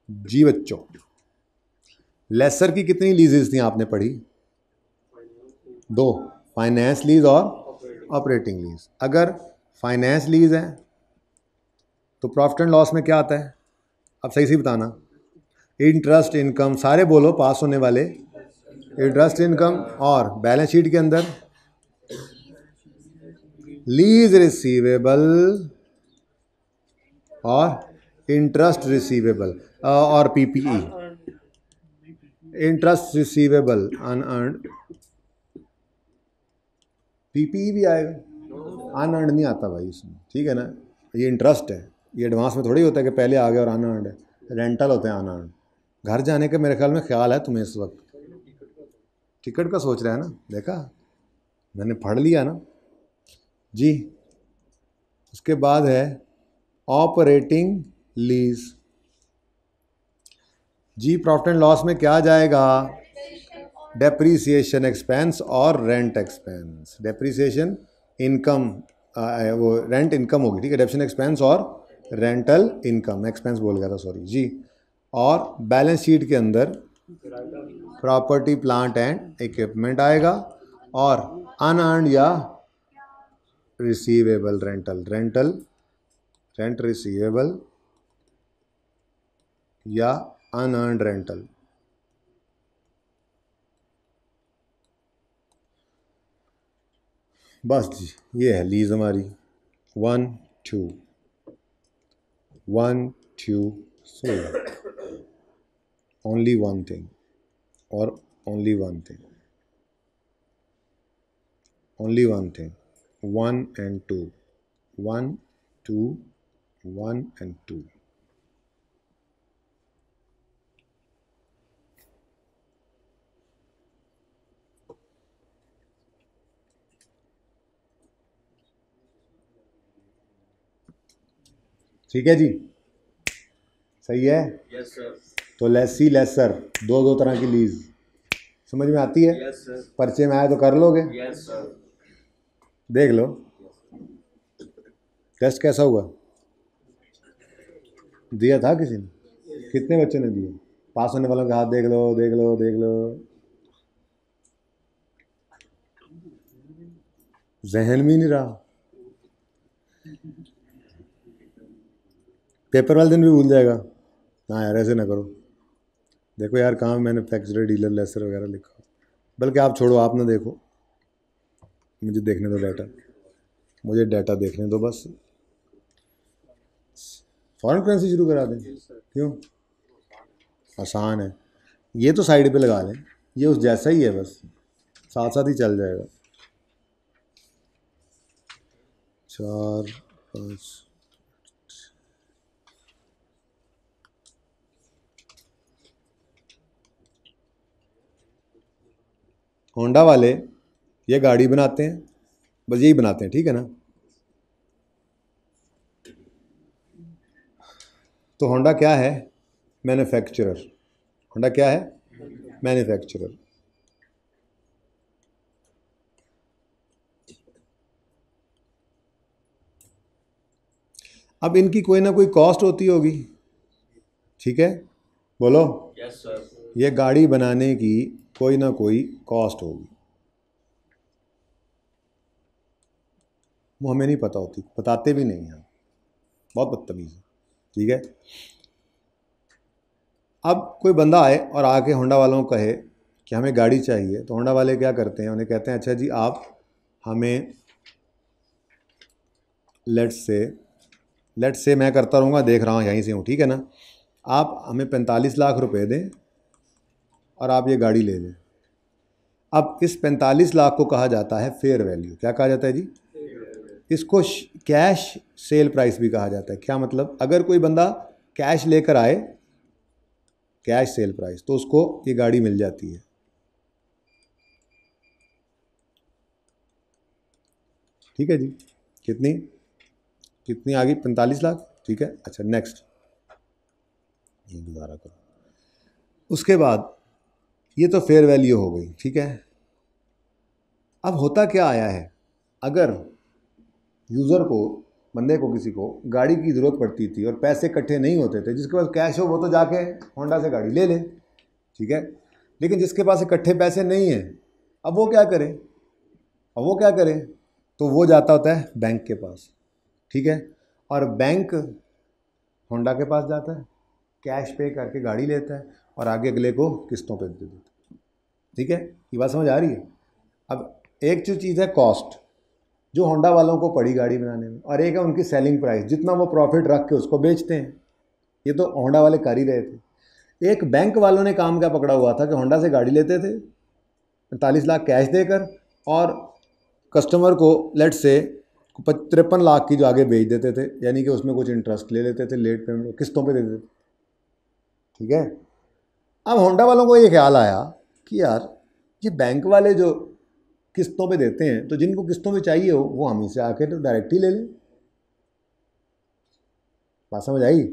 जी बच्चों, लेसर की कितनी लीजेस थी आपने पढ़ी? 2, फाइनेंस लीज और ऑपरेटिंग लीज। अगर फाइनेंस लीज है तो प्रॉफिट एंड लॉस में क्या आता है? अब सही से बताना। इंटरेस्ट इनकम, सारे बोलो पास होने वाले। इंटरेस्ट इनकम, और बैलेंस शीट के अंदर लीज रिसीवेबल और इंटरेस्ट रिसीवेबल, और PPE, interest receivable unearned, PPE भी आएगा, अनअर्न्ड नहीं आता भाई इसमें। ठीक है ना, ये इंटरेस्ट है, ये एडवांस में थोड़ी होता है कि पहले आ गया और अनअर्न्ड है, रेंटल होते हैं अनअर्न्ड। घर जाने का मेरे ख्याल में ख्याल है तुम्हें इस वक्त, टिकट का सोच रहा है ना, देखा मैंने पढ़ लिया ना जी। उसके बाद है ऑपरेटिंग लीज। जी, प्रॉफिट एंड लॉस में क्या जाएगा? डेप्रीसिएशन एक्सपेंस और रेंट एक्सपेंस। डेप्रीसिएशन इनकम, वो रेंट इनकम होगी, ठीक है। डेप्रीसिएशन एक्सपेंस और रेंटल इनकम, एक्सपेंस बोल गया था सॉरी जी। और बैलेंस शीट के अंदर प्रॉपर्टी प्लांट एंड इक्विपमेंट आएगा, और अनअर्न्ड या रिसीवेबल रेंट रिसीवेबल या अनअर्न्ड रेंटल। बस जी, ये है लीज हमारी। 1 2 1 2 3, ओनली वन थिंग, और only one thing, only one thing, 1 and 2, 1 2 1 and 2। ठीक है जी, सही है। Yes sir. तो लेसी लेसर दो तरह की लीज समझ में आती है। Yes sir. पर्चे में आए तो कर लोगे, यस सर। देख लो टेस्ट कैसा हुआ। दिया था किसी ने, कितने बच्चों ने दिए? पास होने वालों के हाथ देख लो देख लो देख लो। जहन में नहीं रहा, पेपर वाले दिन भी भूल जाएगा। हाँ यार ऐसे ना करो, देखो यार कहाँ मैन्युफैक्चरर डीलर लेसर वगैरह लिखा हो। बल्कि आप छोड़ो, आप ना देखो, मुझे देखने दो डाटा, मुझे डाटा देखने दो बस। फॉरेन करेंसी शुरू करा दें, क्यों? आसान है, ये तो साइड पे लगा लें, ये उस जैसा ही है, बस साथ साथ ही चल जाएगा। 4 5 होंडा वाले ये गाड़ी बनाते हैं, बस यही बनाते हैं, ठीक है ना। तो होंडा क्या है? मैन्युफैक्चरर। होंडा क्या है? मैन्युफैक्चरर। अब इनकी कोई ना कोई कॉस्ट होती होगी, ठीक है, बोलो। Yes sir. ये गाड़ी बनाने की कोई ना कोई कॉस्ट होगी, वो हमें नहीं पता होती, बताते भी नहीं हैं, बहुत बदतमीज़ है, ठीक है। अब कोई बंदा आए और आके होंडा वालों को कहे कि हमें गाड़ी चाहिए, तो होंडा वाले क्या करते हैं, उन्हें कहते हैं अच्छा जी आप हमें लेट्स से मैं करता रहूँगा, देख रहा हूँ यहीं से हूँ, ठीक है ना, आप हमें 45 लाख रुपए दें और आप ये गाड़ी ले लें। अब इस 45 लाख को कहा जाता है फेयर वैल्यू। क्या कहा जाता है जी? इसको कैश सेल प्राइस भी कहा जाता है। क्या मतलब? अगर कोई बंदा कैश लेकर आए, कैश सेल प्राइस, तो उसको ये गाड़ी मिल जाती है। ठीक है जी, कितनी आ गई? 45 लाख, ठीक है। अच्छा नेक्स्ट, ये गुजारा करो। उसके बाद ये तो फेयर वैल्यू हो गई, ठीक है। अब होता क्या आया है, अगर यूज़र को, बंदे को, किसी को गाड़ी की ज़रूरत पड़ती थी और पैसे इकट्ठे नहीं होते थे, जिसके पास कैश हो वो तो जाके होंडा से गाड़ी ले ले, ठीक है। लेकिन जिसके पास इकट्ठे पैसे नहीं हैं, अब वो क्या करे? तो वो जाता होता है बैंक के पास, ठीक है। और बैंक होंडा के पास जाता है, कैश पे करके गाड़ी लेता है और आगे अगले को किस्तों पे दे देता है, ठीक है। ये बात समझ आ रही है? अब एक जो चीज़ है कॉस्ट, जो होंडा वालों को पड़ी गाड़ी बनाने में, और एक है उनकी सेलिंग प्राइस, जितना वो प्रॉफिट रख के उसको बेचते हैं। ये तो होंडा वाले कर ही रहे थे। एक बैंक वालों ने काम क्या पकड़ा हुआ था कि होंडा से गाड़ी लेते थे 45 लाख कैश देकर, और कस्टमर को लेट से 53 लाख की जो आगे बेच देते थे, यानी कि उसमें कुछ इंटरेस्ट ले लेते थे, लेट पेमेंट किस्तों पे दे देते थे, ठीक है। अब होंडा वालों को ये ख्याल आया कि यार ये बैंक वाले जो किस्तों पे देते हैं, तो जिनको किस्तों पे चाहिए हो वो हम से आके तो डायरेक्ट ही ले लें। बात समझ आई?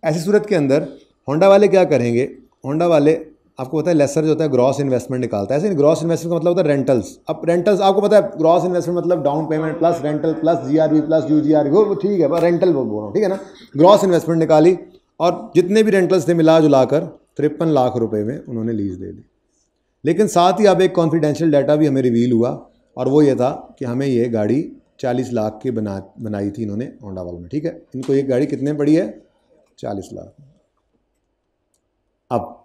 ऐसी सूरत के अंदर होंडा वाले क्या करेंगे, होंडा वाले आपको पता है लेसर जो होता है ग्रॉस इन्वेस्टमेंट निकालता है। ऐसे ग्रॉस इन्वेस्टमेंट का मतलब होता है रेंटल्स। अब रेंटल्स आपको पता है, ग्रॉस इन्वेस्टमेंट मतलब down payment plus rental plus GRV plus UGRV, वो ठीक है, रेंटल बोल रहा हूँ, ठीक है ना। ग्रॉस इन्वेस्टमेंट निकाली और जितने भी रेंटल्स थे मिला जुलाकर 53 लाख रुपए में उन्होंने लीज दे दी। लेकिन साथ ही अब एक कॉन्फिडेंशियल डाटा भी हमें रिवील हुआ, और वो ये था कि हमें ये गाड़ी 40 लाख की बनाई थी इन्होंने होंडा वालों ने, ठीक है। इनको ये गाड़ी कितने पड़ी है? 40 लाख। अब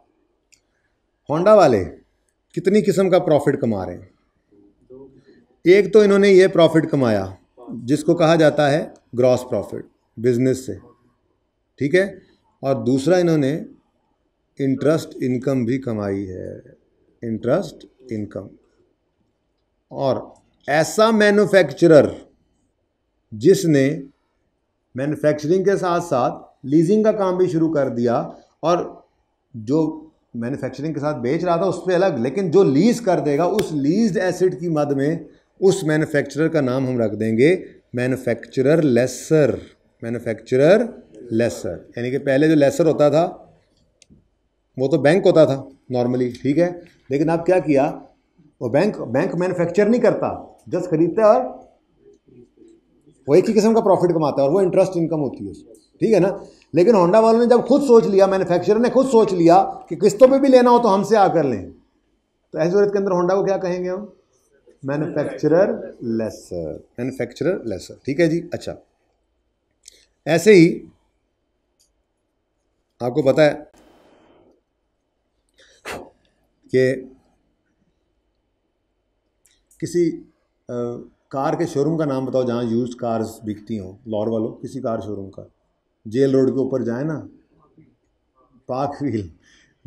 होंडा वाले कितनी किस्म का प्रॉफिट कमा रहे हैं? एक तो इन्होंने ये प्रॉफिट कमाया जिसको कहा जाता है ग्रॉस प्रॉफिट बिजनेस से, ठीक है। और दूसरा इन्होंने इंटरेस्ट इनकम भी कमाई है, इंटरेस्ट इनकम। और ऐसा मैन्युफैक्चरर जिसने मैन्युफैक्चरिंग के साथ साथ लीजिंग का काम भी शुरू कर दिया, और जो मैन्युफैक्चरिंग के साथ बेच रहा था उस पर अलग, लेकिन जो लीज कर देगा उस लीज्ड एसेट की मद में उस मैन्युफैक्चरर का नाम हम रख देंगे मैन्युफैक्चरर लेसर। मैन्युफैक्चरर लेसर, यानी कि पहले जो लेसर होता था वो तो बैंक होता था नॉर्मली, ठीक है, लेकिन अब क्या किया, वो बैंक मैन्युफैक्चर नहीं करता, जस्ट खरीदता है और वो एक ही किस्म का प्रॉफिट कमाता है और वो इंटरेस्ट इनकम होती है, ठीक है ना। लेकिन होंडा वालों ने जब खुद सोच लिया, मैन्युफैक्चरर ने खुद सोच लिया कि किस्तों पे भी लेना हो तो हमसे आकर लें, तो ऐसी सूरत के अंदर होंडा को क्या कहेंगे हम, मैन्युफैक्चरर लेसर, ठीक है जी। अच्छा, ऐसे ही आपको पता है कि किसी कार के शोरूम का नाम बताओ जहाँ यूज्ड कार्स बिकती हों, लाहौर वालों, किसी कार शोरूम का, जेल रोड के ऊपर जाए ना, पार्क व्हील,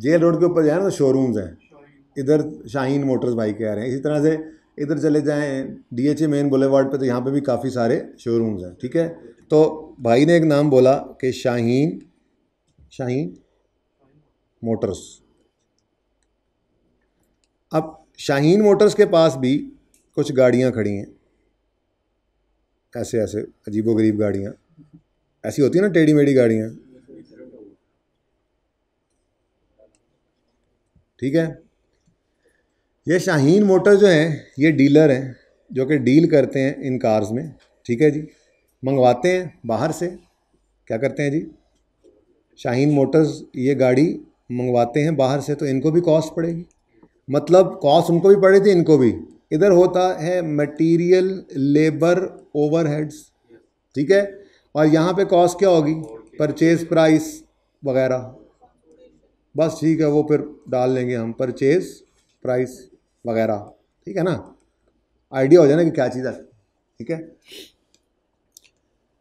जेल रोड के ऊपर जाए ना तो शोरूम्स हैं, इधर शाहीन मोटर्स बाइक आ रहे हैं, इसी तरह से इधर चले जाएं DHA मेन बुलेवार्ड पे तो यहाँ पे भी काफ़ी सारे शोरूम्स हैं, ठीक है। तो भाई ने एक नाम बोला कि शाहीन मोटर्स। अब शाहीन मोटर्स के पास भी कुछ गाड़ियाँ खड़ी हैं, ऐसे ऐसे अजीबोगरीब गाड़ियाँ, ऐसी होती है ना टेढ़ी मेढ़ी गाड़ियाँ, ठीक है। ये शाहीन मोटर जो हैं ये डीलर हैं जो कि डील करते हैं इन कार्स में, ठीक है जी, मंगवाते हैं बाहर से, क्या करते हैं जी, शाहीन मोटर्स ये गाड़ी मंगवाते हैं बाहर से, तो इनको भी कॉस्ट पड़ेगी, मतलब कॉस्ट उनको भी पड़ी थी इनको भी। इधर होता है मटेरियल लेबर ओवरहेड्स, ठीक है, और यहाँ पे कॉस्ट क्या होगी, परचेज प्राइस वगैरह, बस ठीक है, वो फिर डाल लेंगे हम परचेज प्राइस वगैरह, ठीक है ना, आइडिया हो जाए ना कि क्या चीज़ है, ठीक है।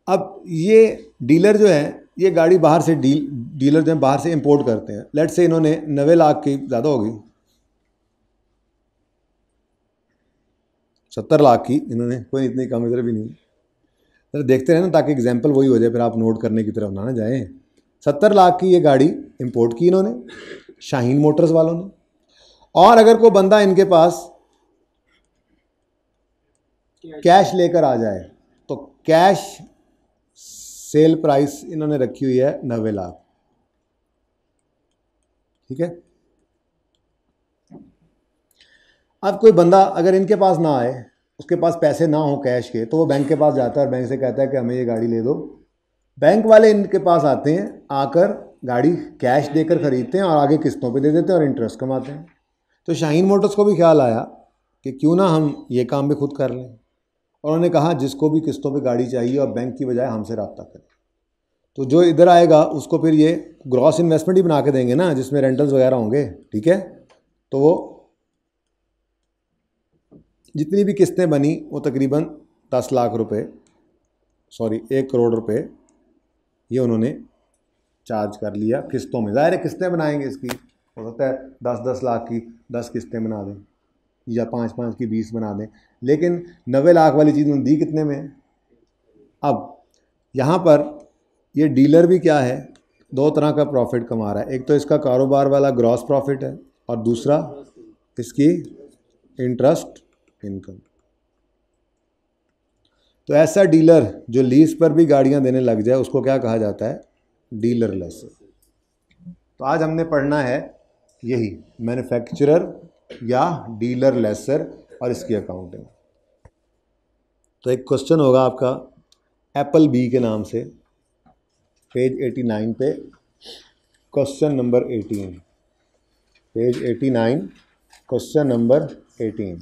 अब ये डीलर जो है ये गाड़ी बाहर से डीलर जो है बाहर से इंपोर्ट करते हैं, लेट से इन्होंने 90 लाख की, ज़्यादा होगी 70 लाख की इन्होंने, कोई इतनी कम इधर भी नहीं, तो देखते रहे ना ताकि एग्जाम्पल वही हो जाए, फिर आप नोट करने की तरफ ना जाए। 70 लाख की ये गाड़ी इंपोर्ट की इन्होंने शाहीन मोटर्स वालों ने, और अगर कोई बंदा इनके पास कैश लेकर आ जाए तो कैश सेल प्राइस इन्होंने रखी हुई है 90 लाख, ठीक है। अब कोई बंदा अगर इनके पास ना आए, उसके पास पैसे ना हो कैश के, तो वो बैंक के पास जाता है और बैंक से कहता है कि हमें ये गाड़ी ले दो, बैंक वाले इनके पास आते हैं, आकर गाड़ी कैश देकर ख़रीदते हैं और आगे किस्तों पे दे देते हैं और इंटरेस्ट कमाते हैं। तो शाहीन मोटर्स को भी ख्याल आया कि क्यों ना हम ये काम भी खुद कर लें, और उन्होंने कहा जिसको भी किस्तों पे गाड़ी चाहिए और बैंक की बजाय हमसे रब्ता करें, तो जो इधर आएगा उसको फिर ये ग्रॉस इन्वेस्टमेंट ही बना के देंगे ना, जिसमें रेंटल्स वगैरह होंगे, ठीक है। तो वो जितनी भी किस्तें बनी वो तकरीबन 10 लाख रुपए, सॉरी 1 करोड़ रुपए ये उन्होंने चार्ज कर लिया किस्तों में। ज़ाहिर है किस्तें बनाएंगे इसकी, हो सकता है 10-10 लाख की 10 किस्तें बना दें या 5-5 की 20 बना दें, लेकिन 90 लाख वाली चीज़ उन्होंने दी कितने में। अब यहाँ पर ये डीलर भी क्या है, दो तरह का प्रॉफिट कमा रहा है, एक तो इसका कारोबार वाला ग्रॉस प्रॉफिट है और दूसरा इसकी इंटरेस्ट इनकम। तो ऐसा डीलर जो लीज पर भी गाड़ियां देने लग जाए उसको क्या कहा जाता है, डीलर लेसर। तो आज हमने पढ़ना है यही, मैन्युफैक्चरर या डीलर लेसर और इसकी अकाउंटिंग। तो एक क्वेश्चन होगा आपका एप्पल बी के नाम से, पेज 89 पे, question number 18, page 89 question number 18,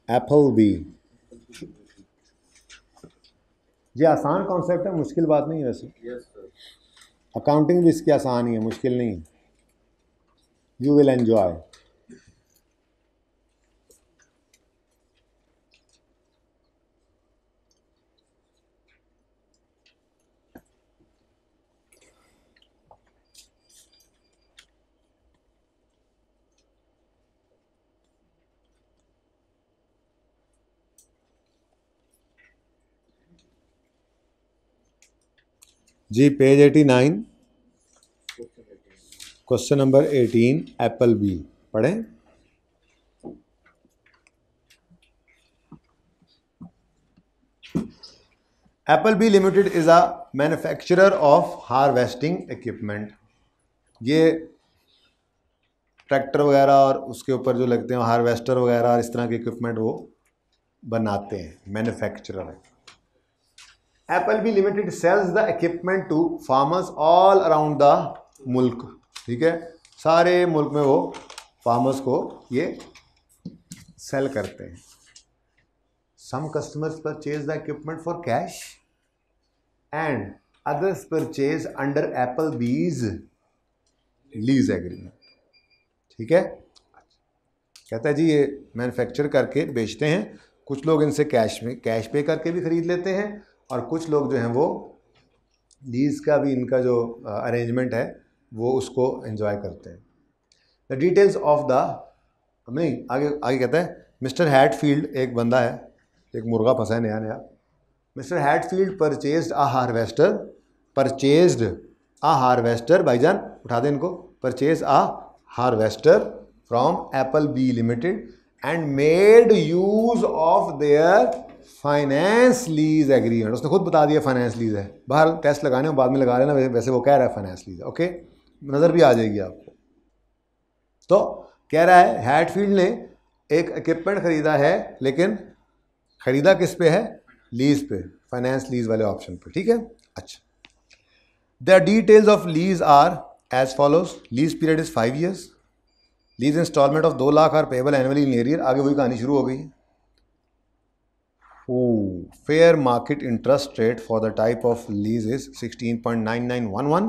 Apple B. ये आसान कॉन्सेप्ट है, मुश्किल बात नहीं है वैसे, अकाउंटिंग भी इसकी आसान ही है, मुश्किल नहीं है, यू विल एंजॉय। जी page 89 question number 18 Apple B पढ़ें। Apple B limited is a manufacturer of harvesting equipment. ये ट्रैक्टर वगैरह और उसके ऊपर जो लगते हैं हार्वेस्टर वगैरह और इस तरह के इक्विपमेंट वो बनाते हैं, मैन्युफैक्चरर है। Apple B limited sells the equipment to farmers all around the मुल्क। ठीक है, सारे मुल्क में वो फार्मर्स को ये सेल करते हैं। Some customers purchase the equipment for cash and others purchase under Apple B's lease agreement. ठीक है, कहता है जी ये मैन्युफैक्चर करके बेचते हैं, कुछ लोग इनसे कैश पे करके भी ख़रीद लेते हैं और कुछ लोग जो हैं वो लीज़ का भी इनका जो अरेंजमेंट है वो उसको एंजॉय करते हैं। द डिटेल्स ऑफ द नहीं आगे आगे कहता है मिस्टर हैटफील्ड, एक बंदा है, एक मुर्गा फंसा है नया नया। Mr Hatfield purchased a harvester भाईजान उठा दें इनको, purchase a harvester from Apple B limited and made use of their finance lease agreement. उसने खुद बता दिया फाइनेंस लीज है, बाहर टेस्ट लगाने बाद में लगा लेना, वैसे वो कह रहा है फाइनेंस लीज। ओके, नज़र भी आ जाएगी आपको। तो कह रहा है हैटफील्ड ने एक इक्विपमेंट खरीदा है, लेकिन खरीदा किस पे है? लीज पे, फाइनेंस लीज वाले ऑप्शन पे। ठीक है, अच्छा। The details of lease are as follows. Lease period is 5 years। Lease installment of 2 lakh are payable annually in arrear. आगे वही कहानी शुरू हो गई। Fair market interest rate for the type of lease is 16.9911।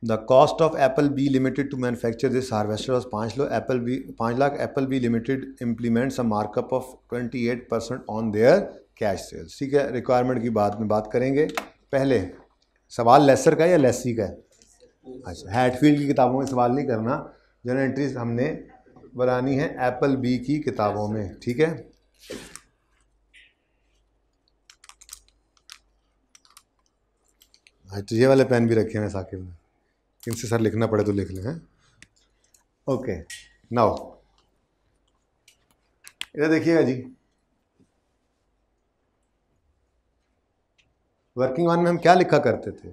The cost of Apple B limited to manufacture this harvester was 5 lakh. Apple B limited implements a markup of 28% on their cash sales. ठीक है, requirement की बाद में बात करेंगे। पहले सवाल laser का या लेसी का है? अच्छा, हैटफील्ड की किताबों में सवाल नहीं करना, जनरल एंट्रीज हमने बनानी है एप्पल बी की किताबों में। ठीक है, तो ये वाले पेन भी रखे हैं साकिब ने, इनसे सर लिखना पड़े तो लिख लें। हैं ओके, नाउ इधर देखिएगा जी, वर्किंग वन में हम क्या लिखा करते थे?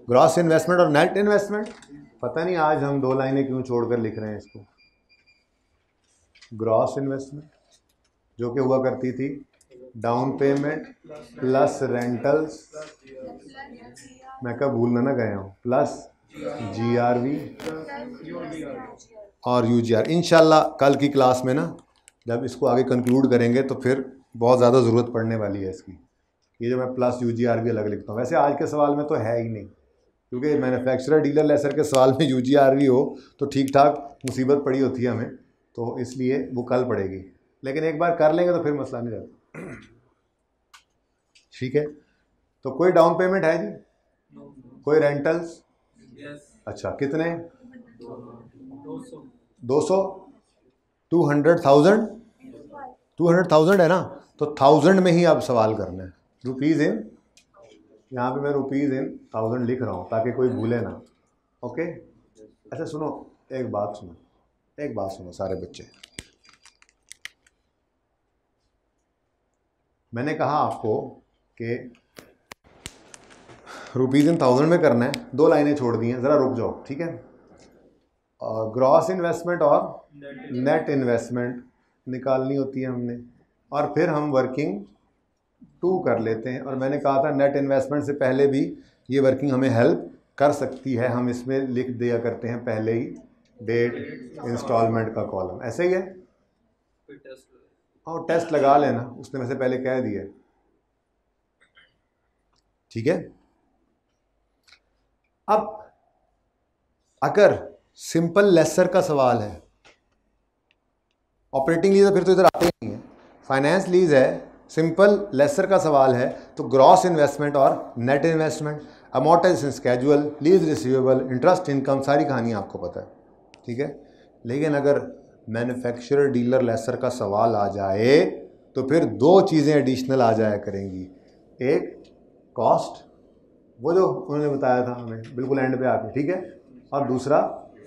ग्रॉस इन्वेस्टमेंट और नेट इन्वेस्टमेंट। पता नहीं आज हम 2 लाइनें क्यों छोड़कर लिख रहे हैं इसको। ग्रॉस इन्वेस्टमेंट जो कि हुआ करती थी डाउन पेमेंट प्लस रेंटल्स, मैं कब भूलना ना गया हूँ, प्लस GRV और UGR। इंशाल्लाह कल की क्लास में ना जब इसको आगे कंक्लूड करेंगे तो फिर बहुत ज़्यादा ज़रूरत पड़ने वाली है इसकी। ये जो मैं प्लस UGR भी अलग लिखता हूँ, वैसे आज के सवाल में तो है ही नहीं, क्योंकि मैन्युफैक्चरर डीलर लेसर के सवाल में UGR भी हो तो ठीक ठाक मुसीबत पड़ी होती है हमें, तो इसलिए वो कल पड़ेगी। लेकिन एक बार कर लेंगे तो फिर मसला नहीं रहता। ठीक है, तो कोई डाउन पेमेंट है जी? कोई रेंटल्स? अच्छा, कितने? 200 200,000 है ना, तो 1000 में ही आप सवाल करना है। रुपीज़ इन, यहाँ पे मैं रुपीज़ इन 1000 लिख रहा हूँ ताकि कोई भूले ना। ओके, अच्छा सुनो, एक बात सुनो सारे बच्चे। मैंने कहा आपको कि रुपीज़ इन 1000 में करना है, 2 लाइनें छोड़ दी हैं, ज़रा रुक जाओ। ठीक है, ग्रॉस इन्वेस्टमेंट और नेट इन्वेस्टमेंट निकालनी होती है हमने, और फिर हम वर्किंग 2 कर लेते हैं। और मैंने कहा था नेट इन्वेस्टमेंट से पहले भी ये वर्किंग हमें हेल्प कर सकती है, हम इसमें लिख दिया करते हैं पहले ही डेट इंस्टॉलमेंट का कॉलम, ऐसे ही है। और टेस्ट लगा लेना, उसने वैसे पहले कह दिया। ठीक है, अब अगर सिंपल लेसर का सवाल है, ऑपरेटिंग लीज है फिर तो इधर आते ही नहीं है, फाइनेंस लीज है, सिंपल लेसर का सवाल है, तो ग्रॉस इन्वेस्टमेंट और net investment, amortisation schedule, lease receivable, interest income, सारी कहानी आपको पता है। ठीक है, लेकिन अगर मैन्युफैक्चरर डीलर लेसर का सवाल आ जाए तो फिर 2 चीज़ें एडिशनल आ जाया करेंगी। एक कॉस्ट, वो जो उन्होंने बताया था हमें बिल्कुल एंड पे आके, ठीक है, और दूसरा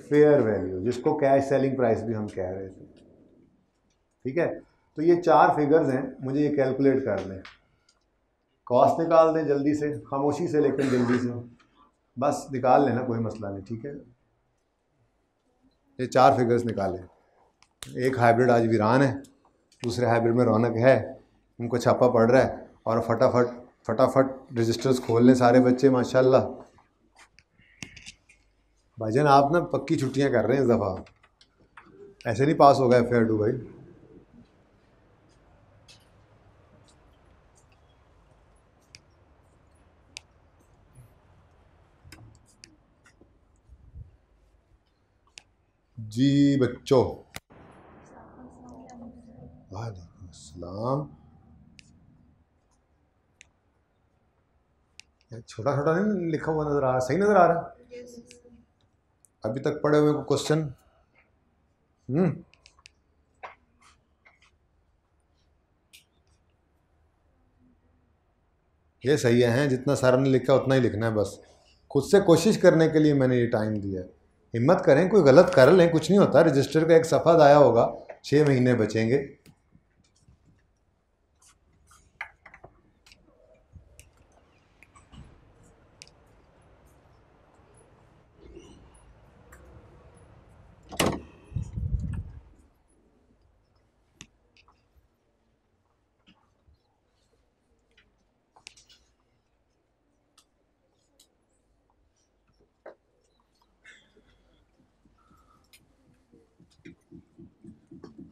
फेयर वैल्यू, जिसको कैश सेलिंग प्राइस भी हम कह रहे थे। ठीक है, तो ये 4 फिगर्स हैं, मुझे ये कैलकुलेट कर लें। कॉस्ट निकाल दें जल्दी से, खामोशी से लेकिन जल्दी से, बस निकाल लेना, कोई मसला नहीं, ठीक है। ये 4 फिगर्स निकालें। एक हाइब्रिड आज वीरान है, दूसरे हाइब्रिड में रौनक है, उनको छापा पड़ रहा है, और फटाफट रजिस्टर्स खोल लें सारे बच्चे माशाल्लाह। भाईजान आप ना पक्की छुट्टियां कर रहे हैं इस दफ़ा, ऐसे नहीं पास होगा FAR2 भाई। जी बच्चों, वालेकुम अस्सलाम। छोटा छोटा नहीं लिखा हुआ नज़र आ रहा, सही नज़र आ रहा है? अभी तक पढ़े हुए को क्वेश्चन ये सही है, जितना सर ने लिखा उतना ही लिखना है, बस खुद से कोशिश करने के लिए मैंने ये टाइम दिया है। हिम्मत करें, कोई गलत कर लें, कुछ नहीं होता, रजिस्टर का एक सफ़ा आया होगा, 6 महीने बचेंगे।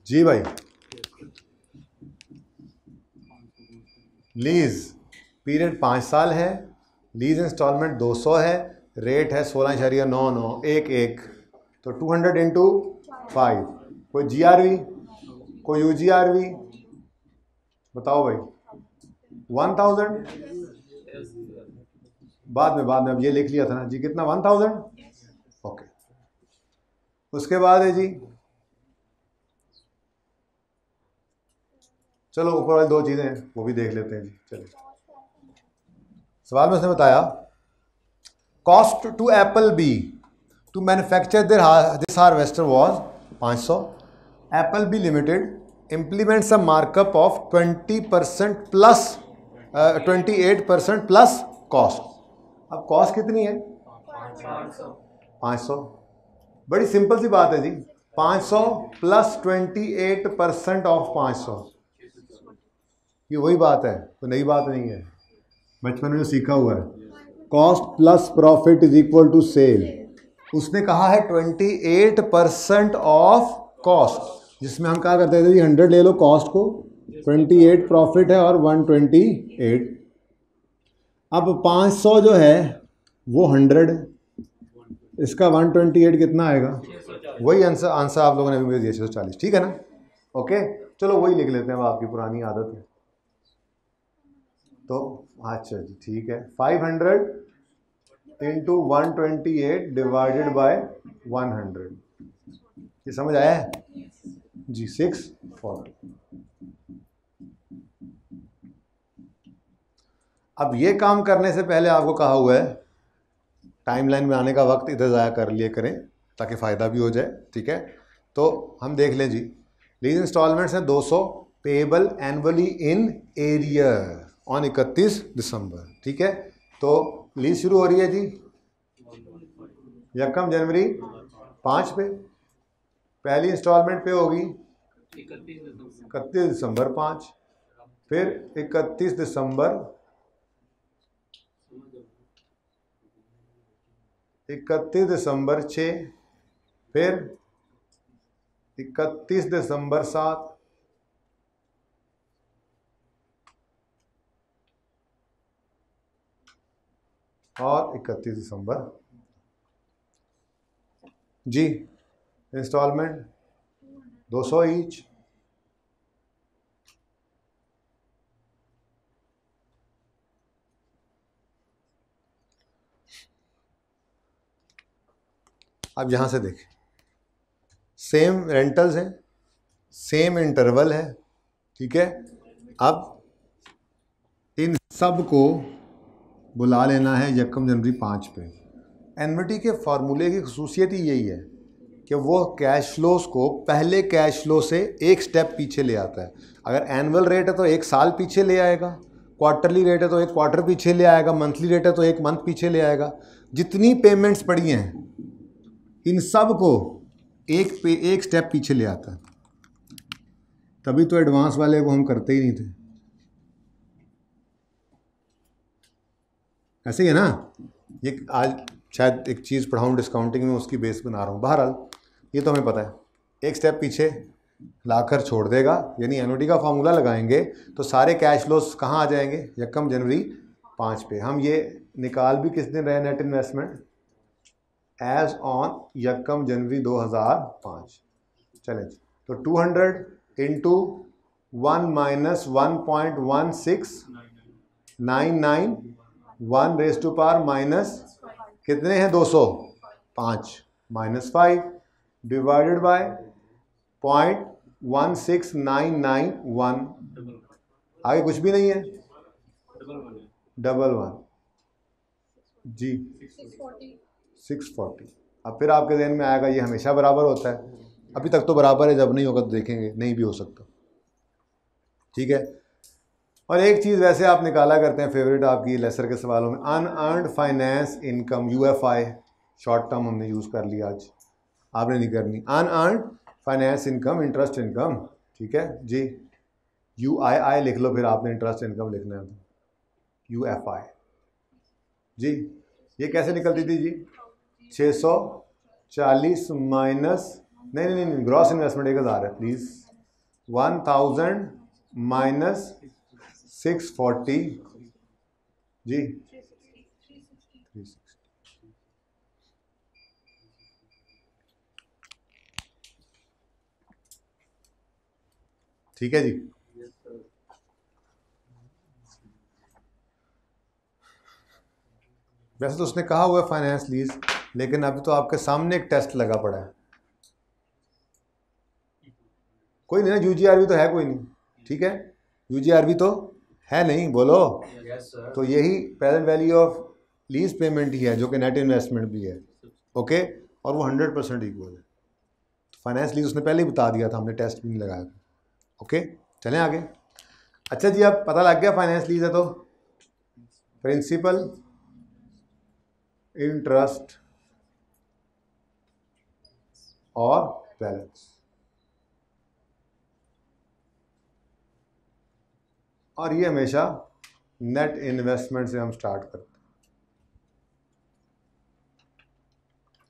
जी भाई, लीज़ पीरियड 5 साल है, लीज़ इंस्टॉलमेंट 200 है, रेट है 16.9911, तो 200 इंटू 5। कोई GRV, कोई UGRV बताओ भाई। 1000 बाद में अब ये लिख लिया था ना जी, कितना 1000। ओके, उसके बाद है जी, चलो ऊपर वाली 2 चीज़ें हैं वो भी देख लेते हैं जी। चलिए, सवाल में उसने बताया cost to Apple B to manufacture this harvester was 500। Apple B limited implements a markup of 20% plus 28% plus cost. अब कॉस्ट कितनी है? 500। बड़ी सिंपल सी बात है जी, 500 प्लस 28% ऑफ 500, ये वही बात है, तो नई बात नहीं है, बचपन में जो सीखा हुआ है। Cost plus profit is equal to sale. उसने कहा है 28% ऑफ कॉस्ट, जिसमें हम क्या करते थे जी, 100 ले लो कॉस्ट को, 28 प्रॉफिट है और 128। अब 500 जो है वो 100, इसका 128 कितना आएगा? वही आंसर आप लोगों ने भी दिया 640, ठीक है ना? ओके, चलो वही लिख लेते हैं, वो आपकी पुरानी आदत है। तो अच्छा जी, ठीक है, 500 इंटू 128 डिवाइडेड बाय 100, ये समझ आया है जी? 640। अब ये काम करने से पहले आपको कहा हुआ है टाइमलाइन बनाने का वक्त इधर ज़ाया कर लिए करें ताकि फ़ायदा भी हो जाए, ठीक है? तो हम देख लें जी, लीज इंस्टॉलमेंट्स हैं 200, payable annually in arrear on 31 दिसंबर, ठीक है? तो लीज शुरू हो रही है जी 1 जनवरी 5 पे, पहली इंस्टॉलमेंट पे होगी 31 दिसंबर 5, फिर 31 दिसंबर 6, फिर 31 दिसंबर 7, और 31 दिसंबर जी। इंस्टॉलमेंट 200 ईच, अब यहां से देखें, सेम रेंटल्स हैं, सेम इंटरवल है, ठीक है? अब इन सब को बुला लेना है 1 जनवरी 5 पे। एनविटी के फार्मूले की खसूसियत ही यही है कि वो कैश फ्लोस को पहले कैश फ्लो से एक स्टेप पीछे ले आता है। अगर एनुअल रेट है तो 1 साल पीछे ले आएगा, क्वार्टरली रेट है तो एक क्वार्टर पीछे ले आएगा, मंथली रेट है तो एक मंथ पीछे ले आएगा। जितनी पेमेंट्स पड़ी हैं इन सब को एक स्टेप पीछे ले आता है। तभी तो एडवांस वाले को हम करते ही नहीं थे। ऐसे ही है ना। ये आज शायद एक चीज़ पढ़ाऊँ डिस्काउंटिंग में, उसकी बेस बना रहा हूँ। बहरहाल ये तो हमें पता है, एक स्टेप पीछे लाकर छोड़ देगा। यानी एनुटी का फार्मूला लगाएंगे तो सारे कैश फ्लोस कहाँ आ जाएंगे? यकम जनवरी 5 पे। हम ये निकाल भी किस दिन रहे नेट इन्वेस्टमेंट? एज ऑन यकम जनवरी 2005। चलें जी, तो 200 into 1 minus 1.1699 1 raise to power minus कितने हैं? 205 माइनस 5 डिवाइडेड बाय 0.16991। आगे कुछ भी नहीं है, डबल वन जी 640। अब फिर आपके ज़हन में आएगा ये हमेशा बराबर होता है। अभी तक तो बराबर है, जब नहीं होगा तो देखेंगे, नहीं भी हो सकता। ठीक है। और एक चीज़ वैसे आप निकाला करते हैं फेवरेट आपकी लेसर के सवालों में, unearned finance income, UFI short term हमने यूज़ कर लिया, आज आपने नहीं करनी। Unearned finance income, interest income, ठीक है जी। UII लिख लो, फिर आपने इंटरेस्ट इनकम लिखना है UFI जी। ये कैसे निकलती थी जी? 640 माइनस नहीं ग्रॉस इन्वेस्टमेंट 1000 है प्लीज़। 1000 माइनस 640 जी 360। ठीक है जी। वैसे तो उसने कहा हुआ है फाइनेंस लीज, लेकिन अभी तो आपके सामने एक टेस्ट लगा पड़ा है। कोई नहीं ना, UGRV तो है कोई नहीं, ठीक है। UGRV तो है नहीं, बोलो। तो यही present value of lease payment ही है जो कि नेट इन्वेस्टमेंट भी है, ओके। और वो 100% इक्वल है। तो फाइनेंस लीज उसने पहले ही बता दिया था, हमने टेस्ट भी नहीं लगाया, ओके। चलें आगे। अच्छा जी, अब पता लग गया फाइनेंस लीज है तो प्रिंसिपल, इंटरेस्ट और बैलेंस। और ये हमेशा नेट इन्वेस्टमेंट से हम स्टार्ट करते हैं।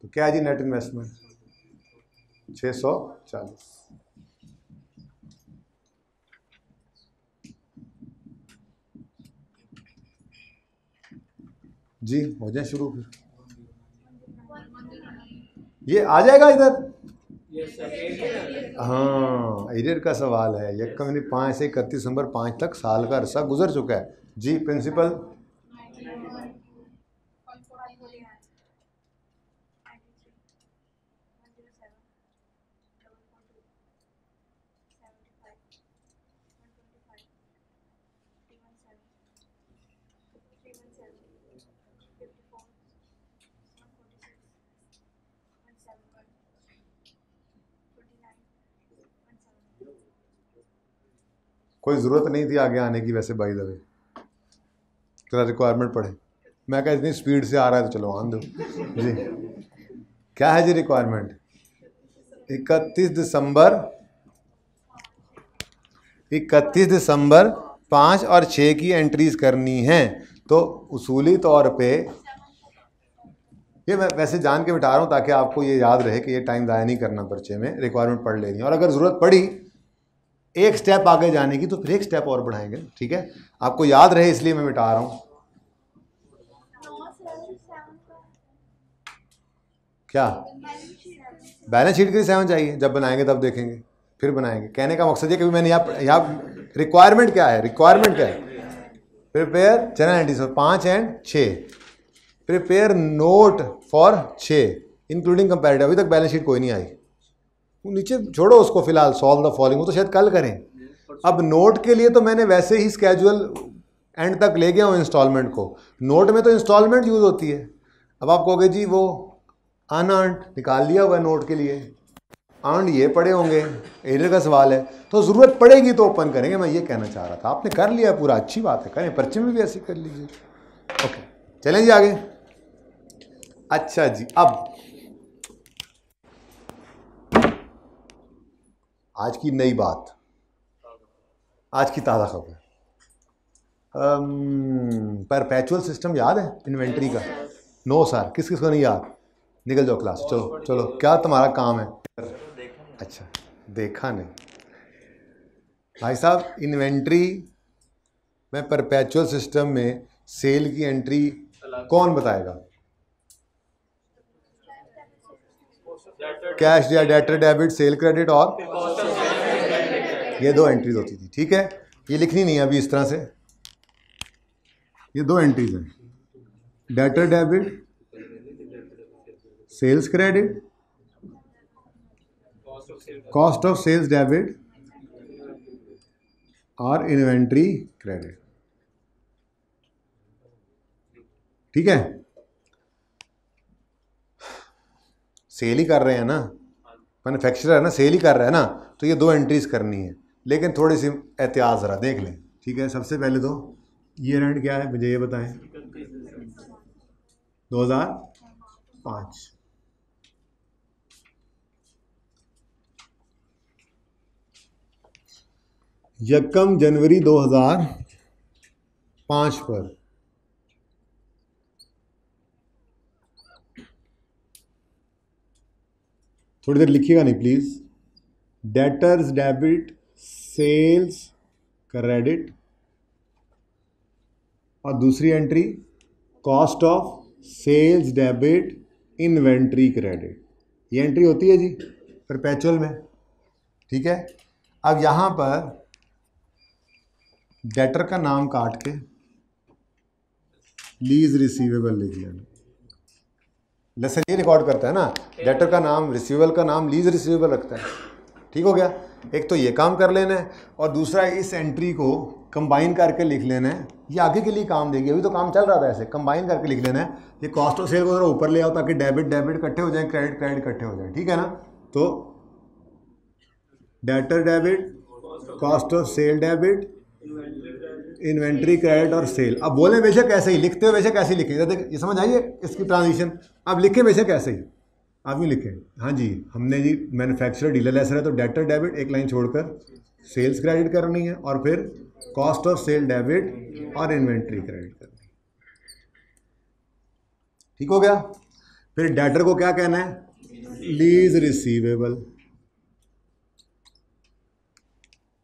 तो क्या है जी नेट इन्वेस्टमेंट? 640 जी। हो जाए शुरू फिर। ये आ जाएगा इधर? हाँ, एरियर का सवाल है। यकम 5 से 31 दिसंबर 5 तक साल का अरसा गुजर चुका है जी। प्रिंसिपल कोई ज़रूरत नहीं थी आगे आने की वैसे, बाय द वे। तेरा रिक्वायरमेंट पढ़े, मैं कहा इतनी स्पीड से आ रहा है तो चलो आन दो जी। क्या है जी रिक्वायरमेंट? 31 दिसंबर 5 और 6 की एंट्रीज करनी है। तो उसूली तौर पे ये मैं वैसे जान के बिठा रहा हूँ ताकि आपको ये याद रहे कि ये टाइम ज़ाया नहीं करना पर्चे में, रिक्वायरमेंट पढ़ लेनी है। और अगर ज़रूरत पड़ी एक स्टेप आगे जाने की तो फिर एक स्टेप और बढ़ाएंगे, ठीक है। आपको याद रहे इसलिए मैं मिटा रहा हूँ। क्या बैलेंस शीट के लिए 7 चाहिए? जब बनाएंगे तब देखेंगे, फिर बनाएंगे। कहने का मकसद है कि मैंने यहाँ रिक्वायरमेंट क्या है? रिक्वायरमेंट क्या है? Prepare general entries 5 and 6, prepare note for 6 including comparative. अभी तक बैलेंस शीट कोई नहीं आई, नीचे छोड़ो उसको फिलहाल। सॉल्व द फॉलोइंग वो तो शायद कल करें। अब नोट के लिए तो मैंने वैसे ही स्केजुअल एंड तक ले गया हूँ इंस्टॉलमेंट को। नोट में तो इंस्टॉलमेंट यूज़ होती है। अब आप कहोगे जी वो अनअर्न्ड निकाल लिया हुआ है नोट के लिए, अर्न ये पड़े होंगे, एरियर का सवाल है, तो ज़रूरत पड़ेगी तो ओपन करेंगे। मैं ये कहना चाह रहा था, आपने कर लिया पूरा, अच्छी बात है, करें, पर्चे में भी ऐसे कर लीजिए। ओके, चलें जी आगे। अच्छा जी, अब आज की नई बात, आज की ताज़ा खबर, परपेचुअल सिस्टम याद है इन्वेंट्री का? नो सर, किस किस को नहीं याद? निकल जाओ क्लास, चलो चलो, क्या तुम्हारा काम है? अच्छा, देखा नहीं भाई साहब। इन्वेंट्री में परपेचुअल सिस्टम में सेल की एंट्री कौन बताएगा? कैश या डेटर डेबिट, सेल क्रेडिट, और ये 2 एंट्रीज होती थी, ठीक है। ये लिखनी नहीं है अभी इस तरह से, ये 2 एंट्रीज हैं, debtor debit, sales credit, cost of sales debit और इन्वेंट्री क्रेडिट, ठीक है। सेल ही कर रहे हैं ना, मैन्युफैक्चरर है ना, सेल ही कर रहा है ना, तो ये 2 एंट्रीज करनी है, लेकिन थोड़ी सी एहतियात ज़रा देख लें, ठीक है। सबसे पहले तो ईयर एंड क्या है मुझे ये बताएं? 2005। यकम जनवरी 2005 पर थोड़ी देर लिखिएगा नहीं please. Debtors debit, sales credit, और दूसरी entry cost of sales debit, inventory credit. ये एंट्री होती है जी परपेचुअल में, ठीक है। अब यहाँ पर डेटर का नाम काट के लीज रिसीवेबल लिख लेना। लेसन ये रिकॉर्ड करता है ना, डेटर का नाम, रिसीवेबल का नाम, लीज रिसीवेबल रखता है, ठीक हो गया। एक तो ये काम कर लेना है, और दूसरा इस एंट्री को कंबाइन करके लिख लेना है। ये आगे के लिए काम देगी, अभी तो काम चल रहा था ऐसे, कंबाइन करके लिख लेना है। ये कॉस्ट ऑफ सेल को जरा ऊपर ले आओ ताकि डेबिट डेबिट इकट्ठे हो जाए, क्रेडिट क्रेडिट इकट्ठे हो जाए, ठीक है ना। तो debtor debit, cost of sale debit, inventory credit और सेल। अब बोले बेशक ऐसे ही लिखते हो, बेशक ऐसे ही लिखे, ये समझ आइए इसकी ट्रांजिशन। अब लिखे बेशक ऐसे ही, आप भी लिखें। हाँ जी, हमने जी मैन्युफैक्चरर डीलर लेसर है तो डेटर डेबिट एक लाइन छोड़कर सेल्स क्रेडिट करनी है, और फिर कॉस्ट ऑफ सेल डेबिट और इन्वेंट्री क्रेडिट करनी है, ठीक हो गया। फिर डेटर को क्या कहना है? लीज रिसीवेबल,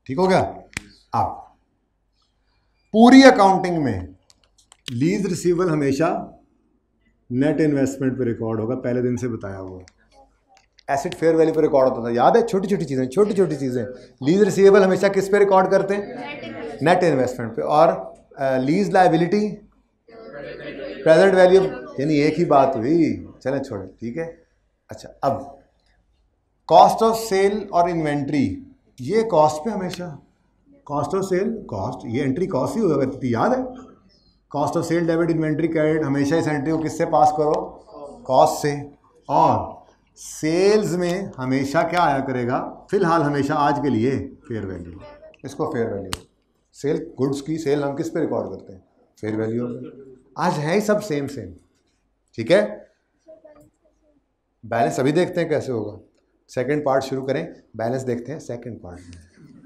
ठीक हो गया। अब पूरी अकाउंटिंग में लीज रिसीवेबल हमेशा नेट इन्वेस्टमेंट पे रिकॉर्ड होगा, पहले दिन से बताया हुआ। एसेट फेयर वैल्यू पे रिकॉर्ड होता था, याद है? छोटी छोटी चीज़ें, छोटी छोटी चीज़ें। लीज रिसीवेबल हमेशा किस पे रिकॉर्ड करते हैं? नेट इन्वेस्टमेंट पे। और लीज लायबिलिटी प्रेजेंट वैल्यू, यानी एक ही बात हुई, चलें छोड़ें, ठीक है। अच्छा, अब कॉस्ट ऑफ सेल और इन्वेंट्री, ये कॉस्ट पे हमेशा, कॉस्ट ऑफ सेल कॉस्ट, ये एंट्री कॉस्ट ही हुआ करती थी, याद है? Cost of sale debit inventory credit, हमेशा इस एंट्री को किससे पास करो? कॉस्ट से। और सेल्स में हमेशा क्या आया करेगा? फिलहाल हमेशा आज के लिए फेयर वैल्यू, इसको फेयर वैल्यू। सेल गुड्स की सेल हम किस पे रिकॉर्ड करते हैं? Fair value. आज है ही सब सेम सेम, ठीक है। बैलेंस अभी देखते हैं कैसे होगा, सेकंड पार्ट शुरू करें, बैलेंस देखते हैं सेकंड पार्ट में।